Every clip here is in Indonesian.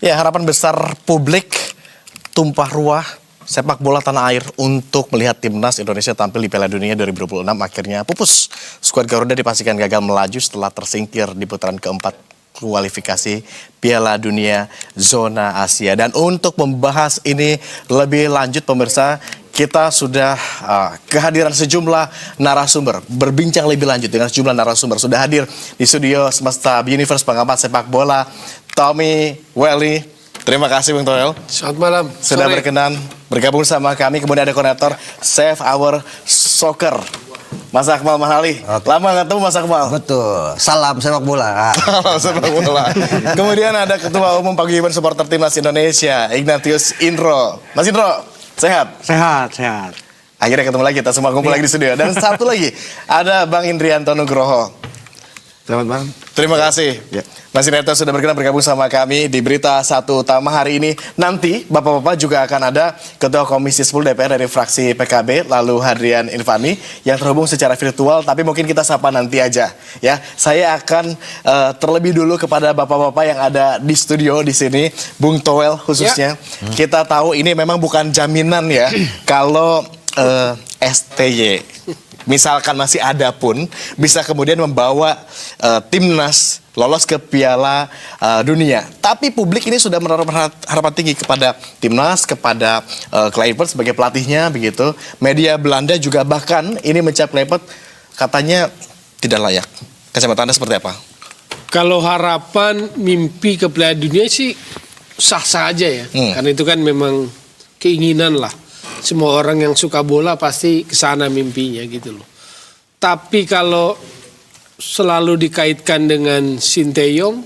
Ya, harapan besar publik tumpah ruah sepak bola tanah air untuk melihat timnas Indonesia tampil di Piala Dunia 2026 akhirnya pupus. Skuad Garuda dipastikan gagal melaju setelah tersingkir di putaran keempat kualifikasi Piala Dunia zona Asia. Dan untuk membahas ini lebih lanjut pemirsa, kita sudah kehadiran sejumlah narasumber, berbincang lebih lanjut dengan sejumlah narasumber. Sudah hadir di studio Semesta Universe pengamat sepak bola Tommy Welly. Terima kasih Bung Toel. Selamat malam. Sudah berkenan bergabung sama kami. Kemudian ada koordinator Save Our Soccer, Mas Akmal Mahali. Lama nggak ketemu Mas Akmal. Betul. Salam sepak bola. Salam sepak bola. Kemudian ada Ketua Umum Paguyuban Supporter Timnas Indonesia, Ignatius Indro. Mas Indro, sehat? Sehat. Akhirnya ketemu lagi, kita semua kumpul lagi di studio. Dan satu lagi, ada Bang Indrianto Nugroho. Selamat malam. Terima kasih. Ya. Mas Indrianto sudah berkenan bergabung sama kami di Berita Satu Utama hari ini. Nanti Bapak-Bapak juga akan ada Ketua Komisi 10 DPR dari fraksi PKB, lalu Hadrian Infani yang terhubung secara virtual, tapi mungkin kita sapa nanti aja. Ya, saya akan terlebih dulu kepada Bapak-Bapak yang ada di studio di sini, Bung Toel khususnya. Ya. Kita tahu ini memang bukan jaminan ya kalau STY misalkan masih ada pun bisa kemudian membawa timnas lolos ke Piala Dunia. Tapi publik ini sudah menaruh harapan tinggi kepada timnas, kepada Kluivert sebagai pelatihnya begitu. Media Belanda juga bahkan ini mencap Kluivert katanya tidak layak. Kacamata Anda seperti apa? Kalau harapan mimpi ke Piala Dunia sih sah-sah aja ya. Karena itu kan memang keinginan lah. Semua orang yang suka bola pasti kesana mimpinya gitu loh. Tapi kalau selalu dikaitkan dengan Sinteyong,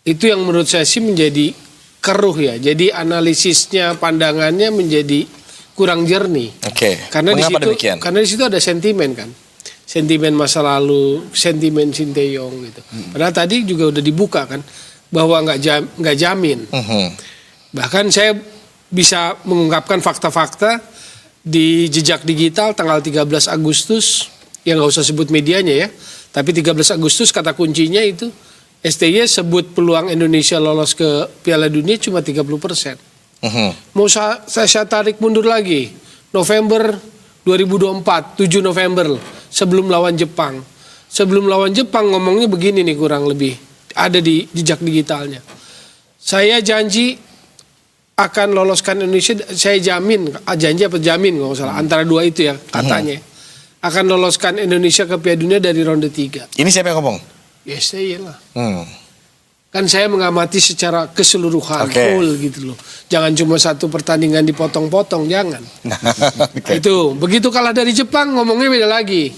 itu yang menurut saya sih menjadi keruh ya. Jadi analisisnya, pandangannya menjadi kurang jernih. Oke. Karena Mengapa demikian? Karena di situ ada sentimen kan. Sentimen masa lalu, sentimen Sinteyong gitu. Padahal tadi juga udah dibuka kan bahwa nggak jamin. Bahkan saya bisa mengungkapkan fakta-fakta di jejak digital tanggal 13 Agustus, yang nggak usah sebut medianya ya, tapi 13 Agustus kata kuncinya itu STY sebut peluang Indonesia lolos ke Piala Dunia cuma 30%. Mau saya tarik mundur lagi, November 2024, 7 November sebelum lawan Jepang. Sebelum lawan Jepang ngomongnya begini nih kurang lebih, ada di jejak digitalnya. Saya janji akan loloskan Indonesia, saya jamin, janji apa jamin nggak salah, antara dua itu ya katanya. Akan loloskan Indonesia ke Piala Dunia dari ronde 3. Ini siapa yang ngomong? Ya saya lah. Kan saya mengamati secara keseluruhan, full gitu loh. Jangan cuma satu pertandingan dipotong-potong, jangan. Itu, begitu kalah dari Jepang ngomongnya beda lagi.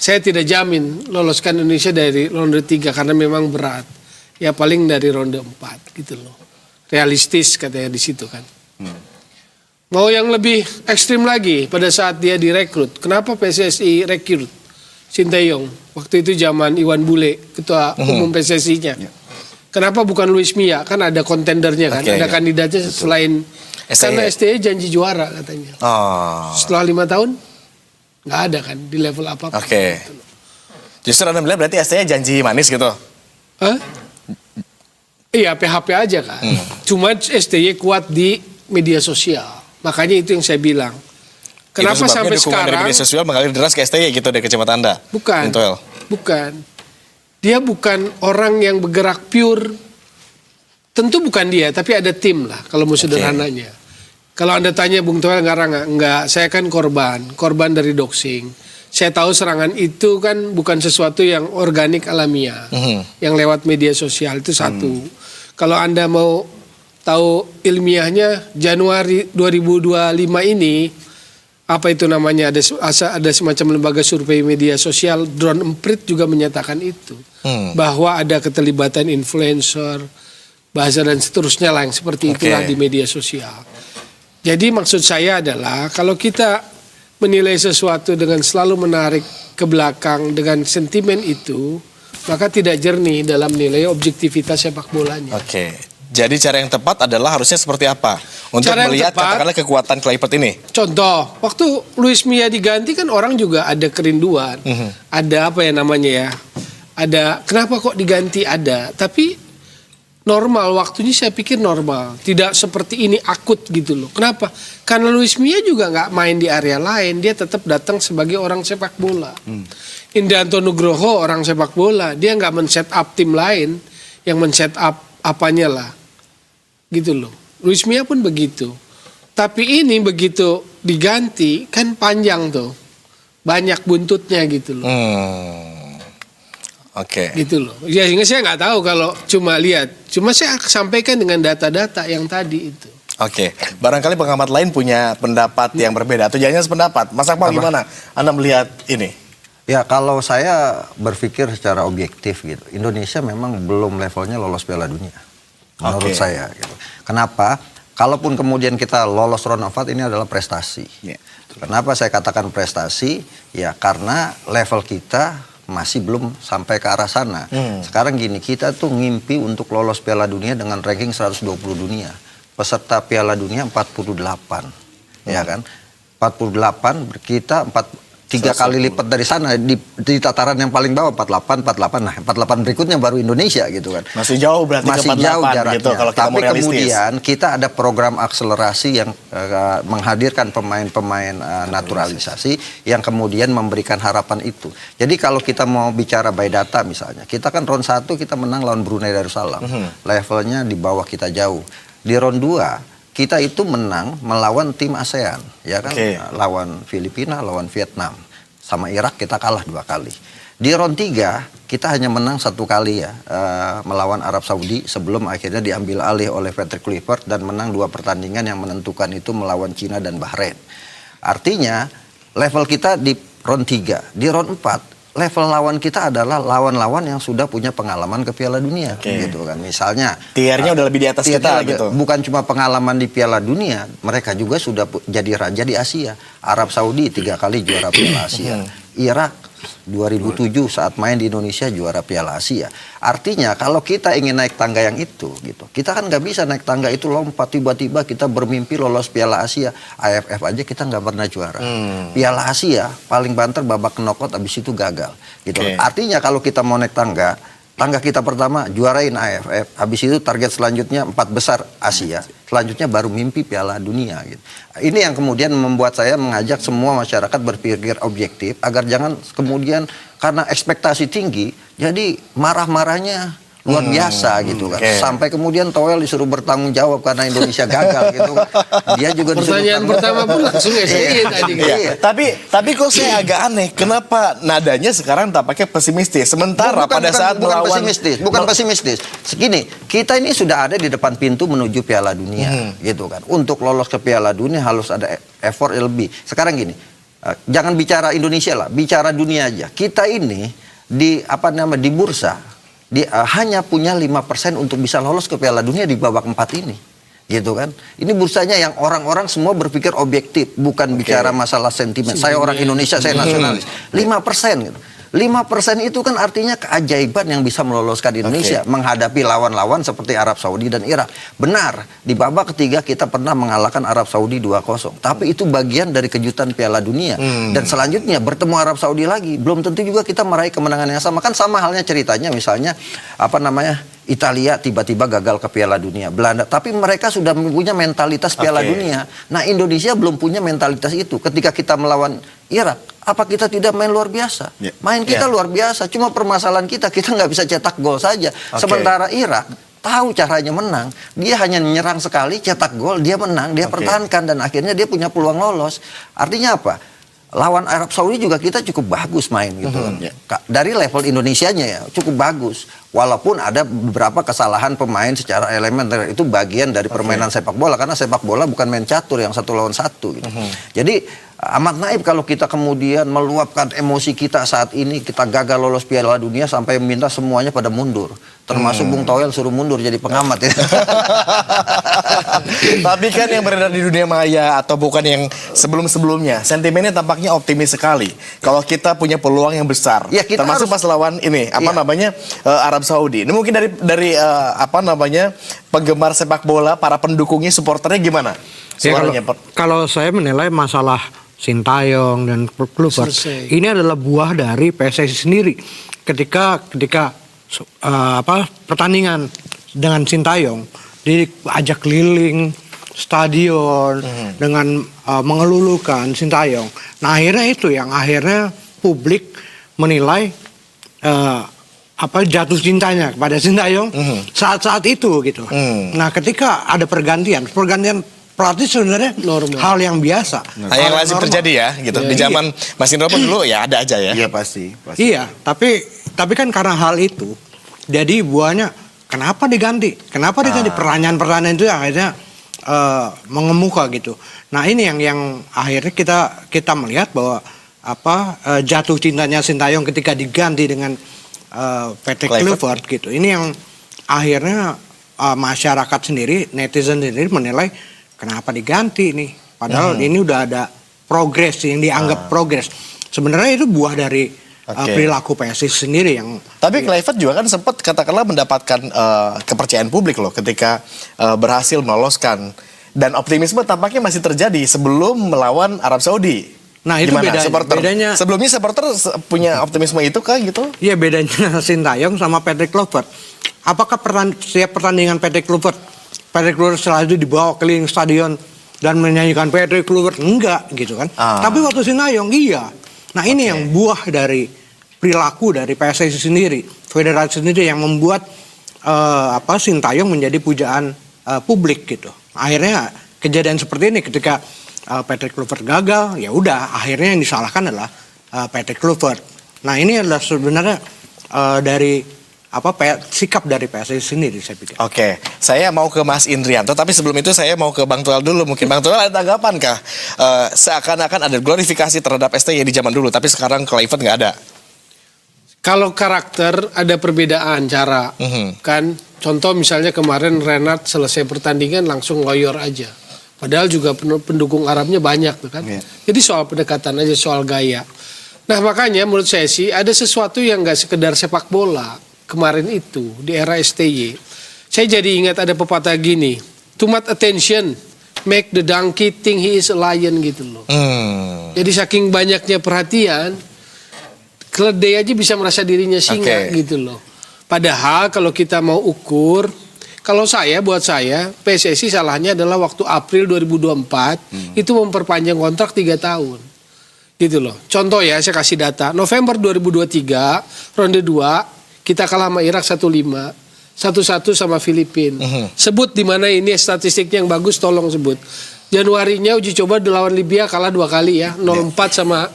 Saya tidak jamin loloskan Indonesia dari ronde 3 karena memang berat. Ya paling dari ronde 4 gitu loh. Realistis katanya di situ kan. Mau yang lebih ekstrim lagi pada saat dia direkrut. Kenapa PSSI rekrut Sinteyong? Waktu itu zaman Iwan Bule, ketua umum PSSI-nya. Kenapa bukan Luis Mia? Kan ada kontendernya kan, ada kandidatnya selain karena STY janji juara katanya. Setelah 5 tahun nggak ada kan di level apa-apa. Justru Anda bilang berarti STY janji manis gitu? Iya, PHP aja kan. Cuma STY kuat di media sosial. Makanya itu yang saya bilang. Kenapa sampai sekarang dari media sosial mengalir deras ke STY gitu dari kacamata Anda? Bukan. Dia bukan orang yang bergerak pure. Tentu bukan dia, tapi ada tim lah kalau mau sederhananya. Kalau Anda tanya Bung Toel enggak, saya kan korban dari doxing. Saya tahu serangan itu kan bukan sesuatu yang organik alamiah, yang lewat media sosial itu satu. Kalau Anda mau tahu ilmiahnya, Januari 2025 ini, apa itu namanya, ada semacam lembaga survei media sosial, Drone Emprit juga menyatakan itu. Bahwa ada keterlibatan influencer, bahasa dan seterusnya lah yang seperti itulah di media sosial. Jadi maksud saya adalah kalau kita menilai sesuatu dengan selalu menarik ke belakang dengan sentimen itu, maka tidak jernih dalam nilai objektivitas sepak bolanya. Jadi cara yang tepat adalah harusnya seperti apa? Untuk cara melihat katakanlah kekuatan Kluivert ini. Contoh, waktu Luis Mia diganti kan orang juga ada kerinduan. Ada apa ya namanya ya? Ada kenapa kok diganti ada, tapi normal, waktunya saya pikir normal. Tidak seperti ini akut gitu loh. Kenapa? Karena Luis Mia juga nggak main di area lain. Dia tetap datang sebagai orang sepak bola. Indianto Nugroho orang sepak bola. Dia nggak men-set up tim lain yang men-set up apanya lah. Gitu loh. Luis Mia pun begitu. Tapi ini begitu diganti kan panjang tuh. Banyak buntutnya gitu loh. Oke. Gitu loh. Ya sehingga saya nggak tahu kalau cuma lihat. Cuma saya sampaikan dengan data-data yang tadi itu. Oke, barangkali pengamat lain punya pendapat yang berbeda atau jangan sependapat. Mas Akmal gimana Anda melihat ini? Ya kalau saya berpikir secara objektif gitu, Indonesia memang belum levelnya lolos Piala Dunia. Menurut Oke. saya gitu. Kenapa? Kalaupun kemudian kita lolos round of 8 ini adalah prestasi. Ya. Kenapa saya katakan prestasi? Ya karena level kita masih belum sampai ke arah sana. Sekarang gini, kita tuh ngimpi untuk lolos Piala Dunia dengan ranking 120 dunia. Peserta Piala Dunia 48. Ya kan? 48 kita 3 kali lipat dari sana di tataran yang paling bawah 48. Nah, 48 berikutnya baru Indonesia gitu kan. Masih jauh berarti Masih ke 48 jauh jaraknya. gitu kalau kita Tapi mau realistis. kemudian kita ada program akselerasi yang menghadirkan pemain-pemain naturalisasi yang kemudian memberikan harapan itu. Jadi kalau kita mau bicara by data misalnya, kita kan round 1 kita menang lawan Brunei Darussalam. Levelnya di bawah kita jauh. Di round 2 kita itu menang melawan tim ASEAN, ya kan? Oke. Lawan Filipina, lawan Vietnam. Sama Irak kita kalah 2 kali. Di round 3 kita hanya menang 1 kali ya, melawan Arab Saudi sebelum akhirnya diambil alih oleh Patrick Kluivert dan menang 2 pertandingan yang menentukan itu melawan Cina dan Bahrain. Artinya level kita di round 3. Di round 4 level lawan kita adalah lawan-lawan yang sudah punya pengalaman ke Piala Dunia, gitu kan. Misalnya Tiernya udah lebih di atas kita gitu. bukan cuma pengalaman di Piala Dunia, mereka juga sudah jadi raja di Asia. Arab Saudi 3 kali juara Piala Asia. Irak 2007 saat main di Indonesia juara Piala Asia. Artinya kalau kita ingin naik tangga yang itu gitu, kita kan nggak bisa naik tangga itu lompat tiba-tiba kita bermimpi lolos Piala Asia. AFF aja kita nggak pernah juara. Piala Asia paling banter babak knockout abis itu gagal gitu. Oke. Artinya kalau kita mau naik tangga kita pertama juarain AFF, habis itu target selanjutnya 4 besar Asia, selanjutnya baru mimpi Piala Dunia gitu. Ini yang kemudian membuat saya mengajak semua masyarakat berpikir objektif agar jangan kemudian karena ekspektasi tinggi jadi marah-marahnya luar biasa gitu kan. Oke. Sampai kemudian Toel disuruh bertanggung jawab karena Indonesia gagal gitu kan. Dia juga disuruh Pertanyaan pertama pun langsung SBY tadi. Iya. Tapi kok saya agak aneh, kenapa nadanya sekarang tampaknya pesimistis? Sementara pada saat melawan bukan pesimistis. Segini, kita ini sudah ada di depan pintu menuju Piala Dunia, gitu kan. Untuk lolos ke Piala Dunia harus ada effort yang lebih. Sekarang gini, jangan bicara Indonesia lah, bicara dunia aja. Kita ini di bursa hanya punya 5% untuk bisa lolos ke Piala Dunia di babak 4 ini. Gitu kan. Ini bursanya yang orang-orang semua berpikir objektif, bukan bicara masalah sentimen. Saya orang Indonesia, saya nasionalis. 5% gitu. 5% itu kan artinya keajaiban yang bisa meloloskan Indonesia menghadapi lawan-lawan seperti Arab Saudi dan Irak. Benar, di babak ketiga kita pernah mengalahkan Arab Saudi 2-0. Tapi itu bagian dari kejutan Piala Dunia. Dan selanjutnya bertemu Arab Saudi lagi, belum tentu juga kita meraih kemenangan yang sama. Kan sama halnya ceritanya misalnya Italia tiba-tiba gagal ke Piala Dunia, Belanda, tapi mereka sudah punya mentalitas Piala Dunia. Nah, Indonesia belum punya mentalitas itu. Ketika kita melawan Irak, apa kita tidak main luar biasa? Main kita luar biasa, cuma permasalahan kita nggak bisa cetak gol saja. Sementara Irak tahu caranya menang, dia hanya menyerang sekali, cetak gol, dia menang, dia pertahankan dan akhirnya dia punya peluang lolos. Artinya apa? Lawan Arab Saudi juga kita cukup bagus main gitu kan. Dari level Indonesianya ya cukup bagus. Walaupun ada beberapa kesalahan pemain secara elementer, itu bagian dari permainan sepak bola karena sepak bola bukan main catur yang 1 lawan 1 gitu. Jadi amat naif kalau kita kemudian meluapkan emosi kita saat ini kita gagal lolos Piala Dunia sampai minta semuanya pada mundur. Termasuk Bung Toel suruh mundur jadi pengamat ya. Tapi kan yang beredar di dunia maya atau bukan yang sebelum-sebelumnya, sentimennya tampaknya optimis sekali. Kalau kita punya peluang yang besar, Ya, kita termasuk pas lawan ini Arab Saudi. Ini mungkin dari penggemar sepak bola, para pendukungnya, supporternya gimana? Ya, kalau saya menilai masalah Sintayong dan Kluivert ini adalah buah dari PSSI sendiri. Ketika pertandingan dengan Sintayong diajak keliling stadion dengan mengelulukan Sintayong. Nah akhirnya itu yang akhirnya publik menilai jatuh cintanya kepada Sintayong saat-saat itu gitu. Nah ketika ada pergantian pelatih sebenarnya Normal. hal yang biasa. Hal yang lazim terjadi ya, gitu. Di zaman Mas Indro pun dulu ya ada aja ya. Iya pasti. Iya, tapi kan karena hal itu, jadi buahnya kenapa diganti? Kenapa diganti? Pertanyaan-pertanyaan itu yang akhirnya mengemuka gitu. Nah ini yang akhirnya kita melihat bahwa jatuh cintanya Sintayong ketika diganti dengan Patrick Kluivert gitu. Ini yang akhirnya masyarakat sendiri, netizen sendiri menilai kenapa diganti nih? Padahal ini udah ada progres yang dianggap progres. Sebenarnya itu buah dari perilaku PSSI sendiri yang. Tapi Kluivert juga kan sempat katakanlah mendapatkan kepercayaan publik loh ketika berhasil meloloskan, dan optimisme tampaknya masih terjadi sebelum melawan Arab Saudi. Nah itu bedanya. Sebelumnya supporter punya optimisme itu kah gitu? Iya bedanya Sintayong sama Patrick Kluivert. Apakah setiap pertandingan Patrick Kluivert setelah itu dibawa keliling stadion dan menyanyikan Patrick Kluivert? Enggak gitu kan. Tapi waktu Sintayong iya. Nah ini yang buah dari perilaku dari PSSI sendiri, federasi sendiri yang membuat Sintayong menjadi pujaan publik gitu. Akhirnya kejadian seperti ini ketika Patrick Kluivert gagal, ya udah akhirnya yang disalahkan adalah Patrick Kluivert. Nah ini adalah sebenarnya dari sikap dari PSSI sendiri saya pikir. Oke, saya mau ke Mas Indrianto, tapi sebelum itu saya mau ke Bang Toel dulu. Mungkin Bang Toel ada tanggapan kah? Seakan-akan ada glorifikasi terhadap STY di zaman dulu, tapi sekarang Kluivert nggak ada. Kalau karakter ada perbedaan cara, kan? Contoh misalnya kemarin Renat selesai pertandingan langsung loyor aja. Padahal juga pendukung Arabnya banyak tuh kan. Jadi soal pendekatan aja, soal gaya. Nah makanya menurut saya sih ada sesuatu yang nggak sekedar sepak bola kemarin itu di era STY. Saya jadi ingat ada pepatah gini, too much attention make the donkey think he is a lion gitu loh. Jadi saking banyaknya perhatian, keledai aja bisa merasa dirinya singa gitu loh. Padahal kalau kita mau ukur, buat saya PSSI salahnya adalah waktu April 2024 itu memperpanjang kontrak 3 tahun. Gitu loh. Contoh ya, saya kasih data. November 2023 ronde 2 kita kalah sama Irak 1-5, 1-1 sama Filipina. Sebut di mana ini statistiknya yang bagus, tolong sebut. Januarinya uji coba lawan Libya kalah 2 kali ya, 0-4 sama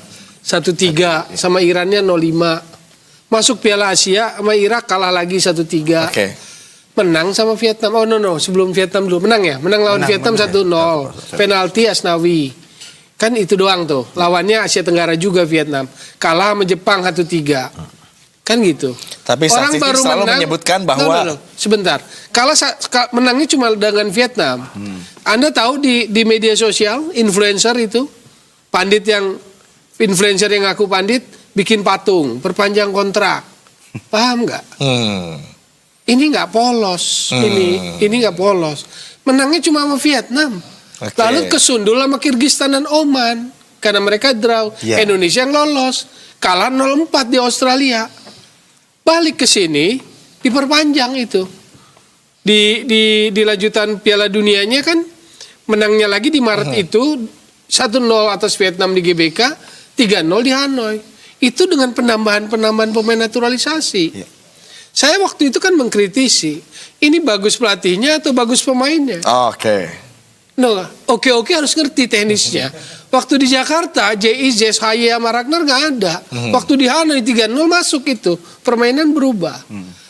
1-3, sama Irannya 0-5. Masuk Piala Asia sama Irak kalah lagi 1-3. Menang sama Vietnam. Oh no, sebelum Vietnam dulu. Menang ya? Menang lawan Vietnam 1-0. Penalti Asnawi. Kan itu doang tuh. Lawannya Asia Tenggara juga Vietnam. Kalah sama Jepang 1-3. Kan gitu. Tapi orang statistik baru selalu menyebutkan bahwa sebentar. Kalau menangnya cuma dengan Vietnam. Anda tahu di media sosial influencer itu pandit yang influencer yang ngaku pandit bikin patung, perpanjang kontrak. Paham nggak? Ini nggak polos. Ini nggak polos. Menangnya cuma sama Vietnam. Lalu kesundul sama Kirgistan dan Oman karena mereka draw. Indonesia yang lolos. Kalah 0-4 di Australia. Balik ke sini diperpanjang itu. Di lanjutan Piala Dunianya kan menangnya lagi di Maret itu 1-0 atas Vietnam di GBK, 3-0 di Hanoi. Itu dengan penambahan pemain naturalisasi. Saya waktu itu kan mengkritisi, ini bagus pelatihnya atau bagus pemainnya? Oke harus ngerti teknisnya. Waktu di Jakarta, JIZ, Haye sama Ragnar nggak ada. Waktu di Hanoi 3-0 masuk itu, permainan berubah.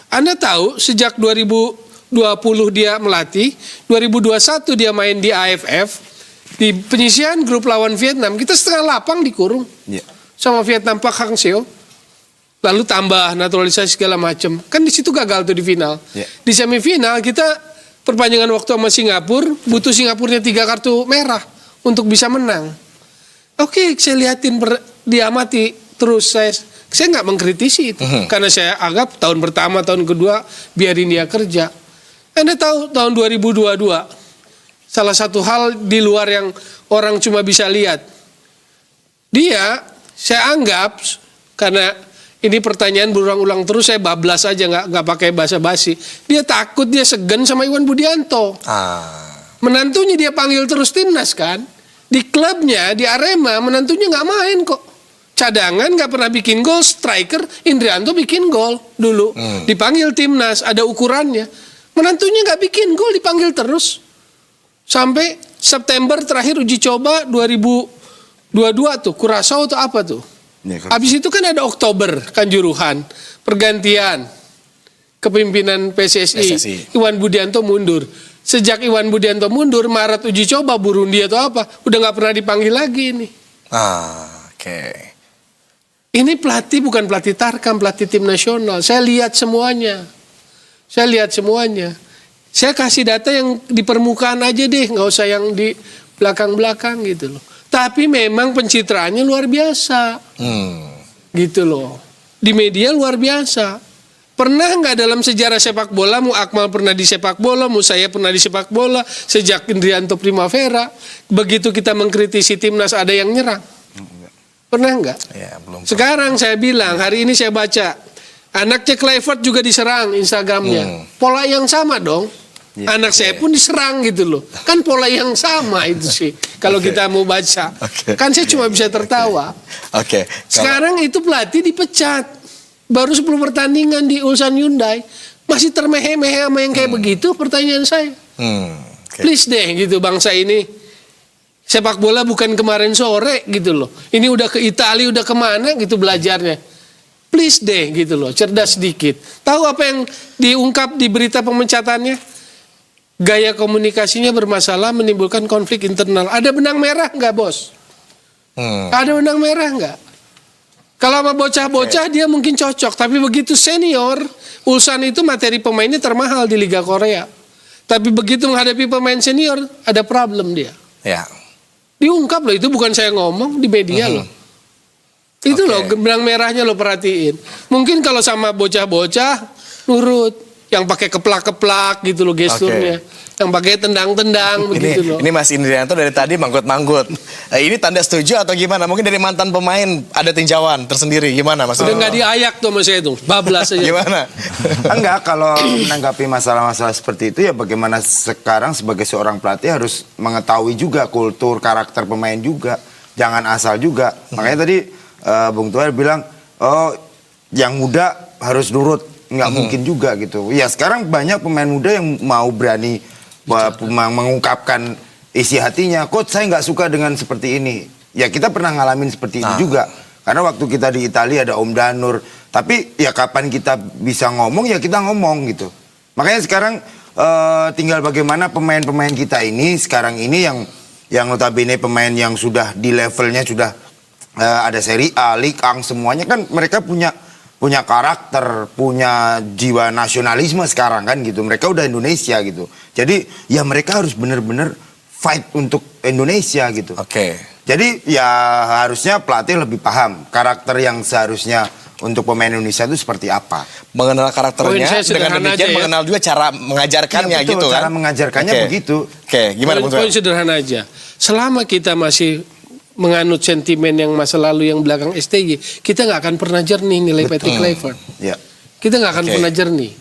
Anda tahu sejak 2020 dia melatih, 2021 dia main di AFF, di penyisihan grup lawan Vietnam, kita setengah lapang dikurung. Sama Vietnam Pak Hang Seo, lalu tambah naturalisasi segala macam. Kan di situ gagal tuh di final. Di semifinal kita perpanjangan waktu sama Singapura, butuh Singapurnya 3 kartu merah untuk bisa menang. Oke, saya liatin diamati terus, saya nggak mengkritisi itu karena saya anggap tahun pertama, tahun kedua biarin dia kerja. Anda tahu tahun 2022 salah satu hal di luar yang orang cuma bisa lihat, dia saya anggap karena Ini pertanyaan berulang-ulang terus, saya bablas aja nggak pakai basa-basi. Dia takut, dia segan sama Iwan Budianto. Menantunya dia panggil terus timnas kan. Di klubnya, di Arema, menantunya nggak main kok. Cadangan nggak pernah bikin gol, striker Indrianto bikin gol dulu. Dipanggil timnas, ada ukurannya. Menantunya nggak bikin gol, dipanggil terus. Sampai September terakhir uji coba 2022 tuh, Curaçao tuh apa tuh? Habis itu kan ada Oktober Kanjuruhan, pergantian kepimpinan PSSI. Iwan Budianto mundur. Sejak Iwan Budianto mundur, Maret uji coba Burundi atau apa, udah nggak pernah dipanggil lagi ini. Ini pelatih bukan pelatih Tarkam, pelatih tim nasional. Saya lihat semuanya. Saya kasih data yang di permukaan aja deh, nggak usah yang di belakang-belakang gitu loh. Tapi memang pencitraannya luar biasa. Gitu loh. Di media luar biasa. Pernah nggak dalam sejarah sepak bola, Mu Akmal pernah di sepak bola, Mu saya pernah di sepak bola, sejak Indrianto Primavera, begitu kita mengkritisi timnas ada yang nyerang? Pernah nggak? Ya, belum. Sekarang saya bilang, hari ini saya baca, anaknya Kluivert juga diserang Instagramnya. Pola yang sama dong. Anak saya pun diserang gitu loh. Kan pola yang sama itu sih. Kalau kita mau baca. Kan saya cuma bisa tertawa. Sekarang itu pelatih dipecat. Baru 10 pertandingan di Ulsan Hyundai. Masih termehe-mehe sama yang kayak begitu, pertanyaan saya. Please deh gitu, bangsa ini. Sepak bola bukan kemarin sore gitu loh. Ini udah ke Italia, udah kemana gitu belajarnya. Please deh gitu loh, cerdas sedikit. Tahu apa yang diungkap di berita pemecatannya? Gaya komunikasinya bermasalah, menimbulkan konflik internal. Ada benang merah nggak, bos? Ada benang merah nggak? Kalau sama bocah-bocah dia mungkin cocok, tapi begitu senior, Ulsan itu materi pemainnya termahal di Liga Korea. Tapi begitu menghadapi pemain senior, ada problem dia. Diungkap loh, itu bukan saya ngomong di media loh. Itu loh benang merahnya lo perhatiin. Mungkin kalau sama bocah-bocah nurut. Yang pakai keplak-keplak gitu loh gesturnya. Yang pakai tendang-tendang begitu loh. Ini Mas Indrianto dari tadi manggut-manggut. Ini tanda setuju atau gimana? Mungkin dari mantan pemain ada tinjauan tersendiri. Gimana Mas? Udah nggak diayak tuh sama saya tuh. Bablas aja. Gimana? Enggak, kalau menanggapi masalah-masalah seperti itu ya bagaimana sekarang sebagai seorang pelatih harus mengetahui juga kultur, karakter pemain juga. Jangan asal juga. Makanya tadi Bung Tuel bilang, oh yang muda harus nurut. Nggak mungkin juga gitu. Ya sekarang banyak pemain muda yang mau berani mengungkapkan isi hatinya. Coach, saya nggak suka dengan seperti ini. Ya kita pernah ngalamin seperti itu juga. Karena waktu kita di Italia ada Om Danur. Tapi ya kapan kita bisa ngomong ya kita ngomong gitu. Makanya sekarang tinggal bagaimana pemain-pemain kita ini sekarang ini yang notabene pemain yang sudah di levelnya sudah ada Serie A, Ligue 1 semuanya kan mereka punya karakter, punya jiwa nasionalisme sekarang kan gitu. Mereka udah Indonesia gitu. Jadi ya mereka harus benar-benar fight untuk Indonesia gitu. Jadi ya harusnya pelatih lebih paham karakter yang seharusnya untuk pemain Indonesia itu seperti apa. Mengenal karakternya, dengan demikian mengenal juga cara mengajarkannya betul, gitu kan. Cara mengajarkannya begitu. Gimana Bung Tuel? Poin sederhana aja. Selama kita masih menganut sentimen yang masa lalu yang belakang STY, kita nggak akan pernah jernih nilai Patrick Kluivert. Kita nggak akan pernah jernih.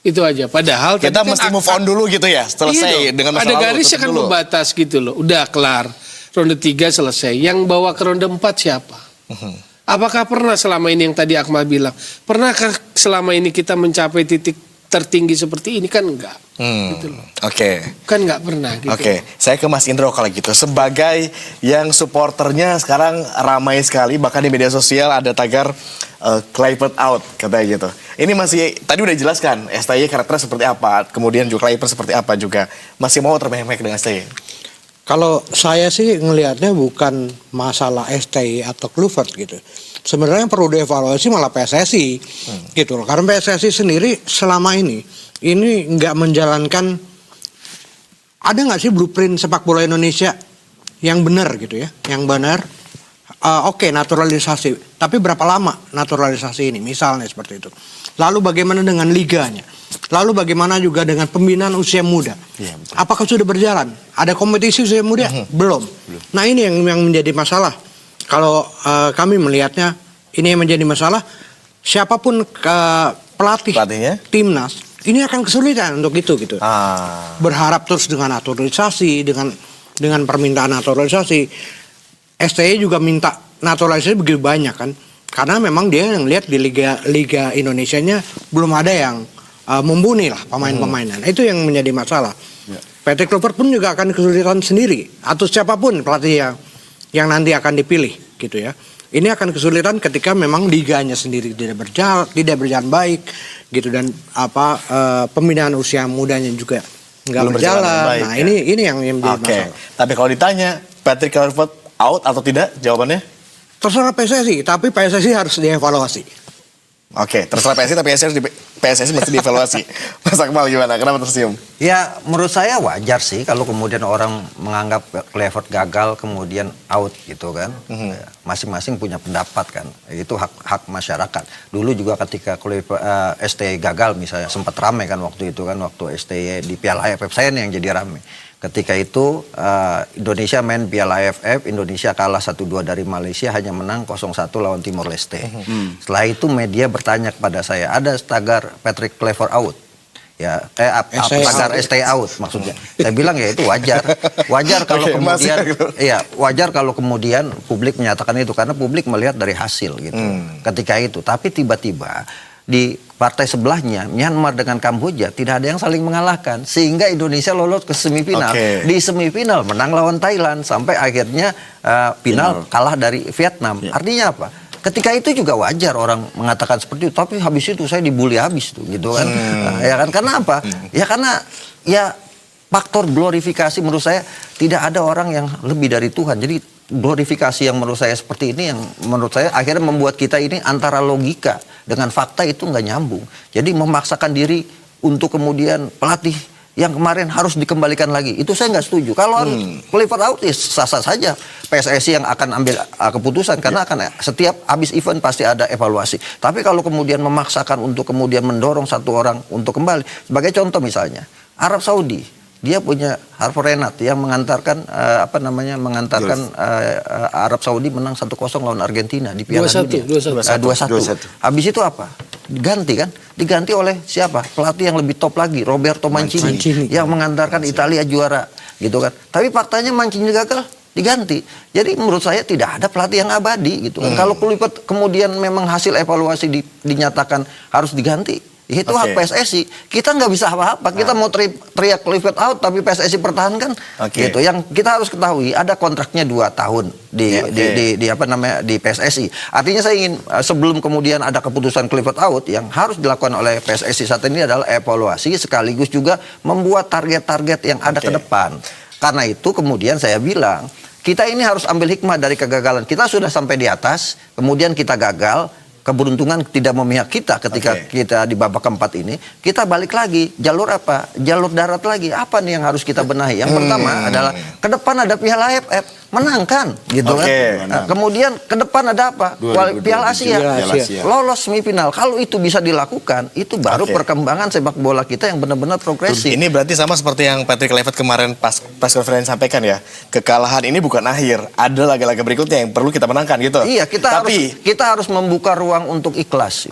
Itu aja. Padahal kita mesti move on dulu gitu ya. Selesai dengan masa lalu. Ada garisnya kan pembatas gitu loh. Udah kelar. Ronde 3 selesai. Yang bawa ke ronde 4 siapa? Apakah pernah selama ini yang tadi Akmal bilang, pernahkah selama ini kita mencapai titik tertinggi seperti ini? Kan enggak. Gitu loh. Kan nggak pernah gitu. Saya ke Mas Indro kalau gitu. Sebagai yang supporternya sekarang ramai sekali, bahkan di media sosial ada tagar Kluivert out katanya gitu. Ini masih tadi udah jelaskan STY karakternya seperti apa, kemudian juga Kluivert seperti apa juga. Masih mau termehek dengan STY? Kalau saya sih ngelihatnya bukan masalah STY atau Kluivert gitu. Sebenarnya yang perlu dievaluasi malah PSSI gitu loh. Karena PSSI sendiri selama ini nggak menjalankan, ada nggak sih blueprint sepak bola Indonesia yang benar gitu ya, yang benar. Naturalisasi, tapi berapa lama naturalisasi ini misalnya seperti itu. Lalu bagaimana dengan liganya, lalu bagaimana juga dengan pembinaan usia muda, apakah sudah berjalan, ada kompetisi usia muda? Belum. Nah ini yang menjadi masalah. Kalau kami melihatnya ini yang menjadi masalah. siapapun Pelatihnya? timnas ini akan kesulitan untuk itu gitu. Berharap terus dengan naturalisasi, dengan permintaan naturalisasi. STY juga minta naturalisasi begitu banyak kan. Karena memang dia yang lihat di Liga Indonesianya belum ada yang mumpuni lah pemain-pemainan. Itu yang menjadi masalah. Patrick Kluivert pun juga akan kesulitan sendiri, atau siapapun pelatih yang nanti akan dipilih gitu ya. Ini akan kesulitan ketika memang liganya sendiri tidak berjalan baik gitu, dan pembinaan usia mudanya juga nggak Belum berjalan berjalan. baik, Nah, ya. ini yang menjadi masalah. Tapi kalau ditanya Patrick Kluivert out atau tidak, jawabannya? Terserah PSSI, tapi PSSI harus dievaluasi. Oke, terserah PSSI, tapi PSSI mesti dievaluasi. Mas Akmal gimana? Kenapa tersenyum? Ya menurut saya wajar sih kalau kemudian orang menganggap Kluivert gagal kemudian out gitu kan. Ya, masing-masing punya pendapat kan. Itu hak masyarakat. Dulu juga ketika STY gagal misalnya sempat ramai kan waktu itu kan, waktu STY di Piala AFF, saya nih yang jadi ramai. Ketika itu Indonesia main Piala AFF, Indonesia kalah 1-2 dari Malaysia, hanya menang 0-1 lawan Timor Leste. Setelah itu media bertanya kepada saya, ada tagar Patrick Kluivert out? Ya, tagar STY out maksudnya. Saya bilang ya itu wajar. Wajar kalau Oke, kemudian masih. iya, wajar kalau kemudian publik menyatakan itu karena publik melihat dari hasil gitu. Ketika itu, tapi tiba-tiba di partai sebelahnya Myanmar dengan Kamboja tidak ada yang saling mengalahkan sehingga Indonesia lolos ke semifinal. Di semifinal menang lawan Thailand sampai akhirnya final kalah dari Vietnam. Artinya apa? Ketika itu juga wajar orang mengatakan seperti itu, tapi habis itu saya dibully habis tuh gitu kan. Ya kan, karena apa? Ya karena ya faktor glorifikasi menurut saya tidak ada orang yang lebih dari Tuhan. Jadi glorifikasi yang menurut saya seperti ini yang menurut saya akhirnya membuat kita ini antara logika dengan fakta itu nggak nyambung. Jadi memaksakan diri untuk kemudian pelatih yang kemarin harus dikembalikan lagi, itu saya nggak setuju. Kalau Kluivert out, sah-sah saja PSSI yang akan ambil keputusan karena akan setiap habis event pasti ada evaluasi. Tapi kalau kemudian memaksakan untuk kemudian mendorong satu orang untuk kembali, sebagai contoh misalnya Arab Saudi, dia punya Harvey Renat yang mengantarkan Arab Saudi menang 1-0 lawan Argentina di Piala Dunia. 2-1. Habis itu apa? Diganti oleh siapa? Pelatih yang lebih top lagi, Roberto Mancini. Yang mengantarkan Italia juara, gitu kan. Tapi faktanya Mancini gagal, diganti. Jadi menurut saya tidak ada pelatih yang abadi gitu kan. Kalau Kluivert kemudian memang hasil evaluasi dinyatakan harus diganti, itu hak PSSI. Kita nggak bisa apa-apa. Kita mau teriak Kluivert out tapi PSSI pertahankan. Gitu. Yang kita harus ketahui ada kontraknya 2 tahun di PSSI. Artinya saya ingin sebelum kemudian ada keputusan Kluivert out, yang harus dilakukan oleh PSSI saat ini adalah evaluasi sekaligus juga membuat target-target yang ada ke depan. Karena itu kemudian saya bilang kita ini harus ambil hikmah dari kegagalan. Kita sudah sampai di atas, kemudian kita gagal. Keberuntungan tidak memihak kita ketika kita di babak keempat ini. Kita balik lagi, jalur apa? Jalur darat lagi. Apa nih yang harus kita benahi? Yang pertama adalah ke depan ada Piala AFF, menangkan gitu kan. Nah, kemudian ke depan ada apa? Piala Asia. Lolos semifinal. Kalau itu bisa dilakukan, itu baru perkembangan sepak bola kita yang benar-benar progresif. Ini berarti sama seperti yang Patrick Kluivert kemarin pas konferensi sampaikan ya. Kekalahan ini bukan akhir. Ada laga-laga berikutnya yang perlu kita menangkan gitu. Iya, kita harus membuka ruang untuk ikhlas.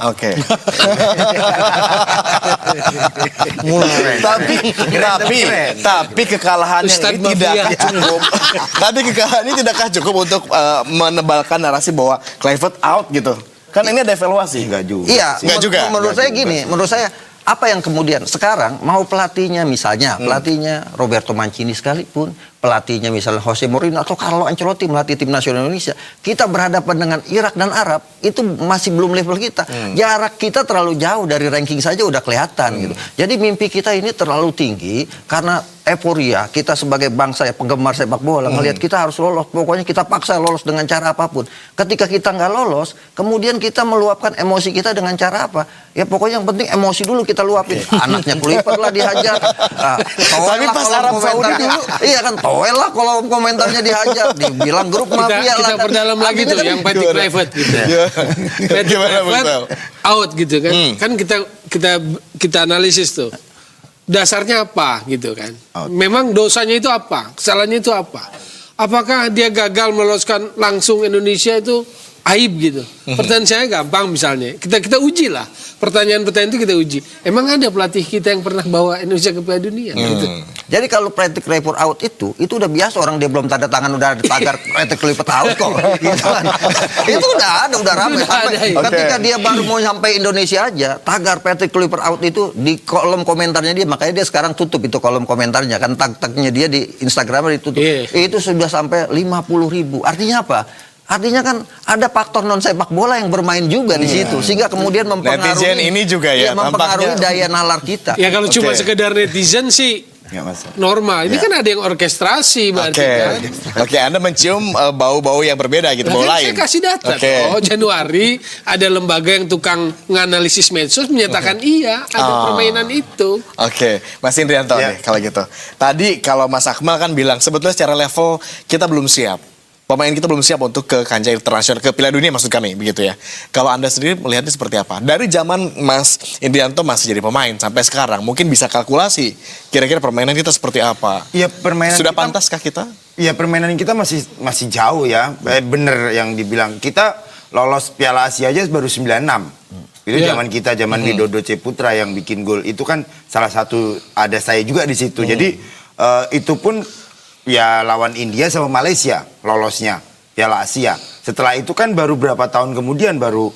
Tapi kekalahan ini tidakkah cukup? Tapi kekalahan ini tidakkah cukup untuk menebalkan narasi bahwa Kluivert out gitu? Kan ini ada evaluasi. Enggak juga. Iya, Enggak juga. Menurut saya gini, menurut saya apa yang kemudian sekarang mau pelatihnya misalnya pelatihnya Roberto Mancini sekalipun, pelatihnya misalnya Jose Mourinho atau Carlo Ancelotti melatih tim nasional Indonesia, kita berhadapan dengan Irak dan Arab itu masih belum level kita. Jarak kita terlalu jauh, dari ranking saja udah kelihatan gitu. Jadi mimpi kita ini terlalu tinggi karena euforia kita sebagai bangsa ya penggemar sepak bola ngelihat kita harus lolos, pokoknya kita paksa lolos dengan cara apapun. Ketika kita nggak lolos, kemudian kita meluapkan emosi kita dengan cara apa? Ya pokoknya yang penting emosi dulu kita luapin. Anaknya Kluivert lah dihajar. Tapi pas Arab Saudi dulu, iya kan, toel lah kalau komentarnya dihajar, dibilang grup mafia lah. Kita kan. perdalam lagi tuh yang Patrick Kluivert gitu. Patrick Kluivert out gitu kan. Kan kita analisis tuh. Dasarnya apa gitu kan? Memang dosanya itu apa? Kesalahannya itu apa? Apakah dia gagal meloloskan langsung Indonesia itu aib gitu. Pertanyaan saya gampang misalnya. Kita uji lah. Pertanyaan-pertanyaan itu kita uji. Emang ada pelatih kita yang pernah bawa Indonesia ke Piala Dunia? Gitu. Jadi kalau Patrick Kluivert out itu udah biasa, orang dia belum tanda tangan udah ada tagar Patrick Kluivert out kok. Gitu kan. Itu udah ada, udah ramai. Udah ada, ya. Ketika dia baru mau sampai Indonesia aja, tagar Patrick Kluivert out itu di kolom komentarnya dia, makanya dia sekarang tutup itu kolom komentarnya kan, tag-tagnya dia di Instagramnya ditutup. Itu sudah sampai 50.000. Artinya apa? Artinya kan ada faktor non sepak bola yang bermain juga di situ, sehingga kemudian mempengaruhi Netizen ini juga ya, mempengaruhi tampaknya. daya nalar kita. Ya kalau cuma sekedar netizen sih Nggak masalah. normal. Ini kan ada yang orkestrasi berarti kan. Oke, Anda mencium bau-bau yang berbeda gitu, bau Kan lain. saya kasih data. Oke. Oh, Januari ada lembaga yang tukang menganalisis medsos menyatakan iya ada permainan itu. Oke, Mas Indrianto Ya. nih kalau gitu. Tadi kalau Mas Akmal kan bilang sebetulnya secara level kita belum siap. Pemain kita belum siap untuk ke kancah internasional, ke Piala Dunia maksud kami, begitu ya. Kalau Anda sendiri melihatnya seperti apa? Dari zaman Mas Indrianto masih jadi pemain sampai sekarang, mungkin bisa kalkulasi kira-kira permainan kita seperti apa? Iya, permainan Sudah kita- pantaskah kita? Iya, permainan kita masih jauh ya. Bener yang dibilang. Kita lolos Piala Asia aja baru 96. Itu Iya. zaman kita, zaman Widodo C. Putra yang bikin gol. Itu kan salah satu, ada saya juga di situ. Jadi itu pun ya lawan India sama Malaysia lolosnya Piala Asia. Setelah itu kan baru berapa tahun kemudian baru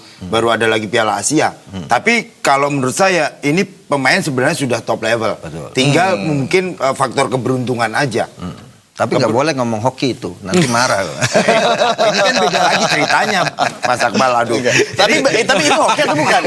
ada lagi Piala Asia. Tapi kalau menurut saya ini pemain sebenarnya sudah top level. Betul. Tinggal mungkin faktor keberuntungan aja. Tapi nggak boleh ngomong hoki itu, nanti marah. Ini kan beda lagi ceritanya, Mas Akmal. Aduh. Tapi itu hoki atau bukan?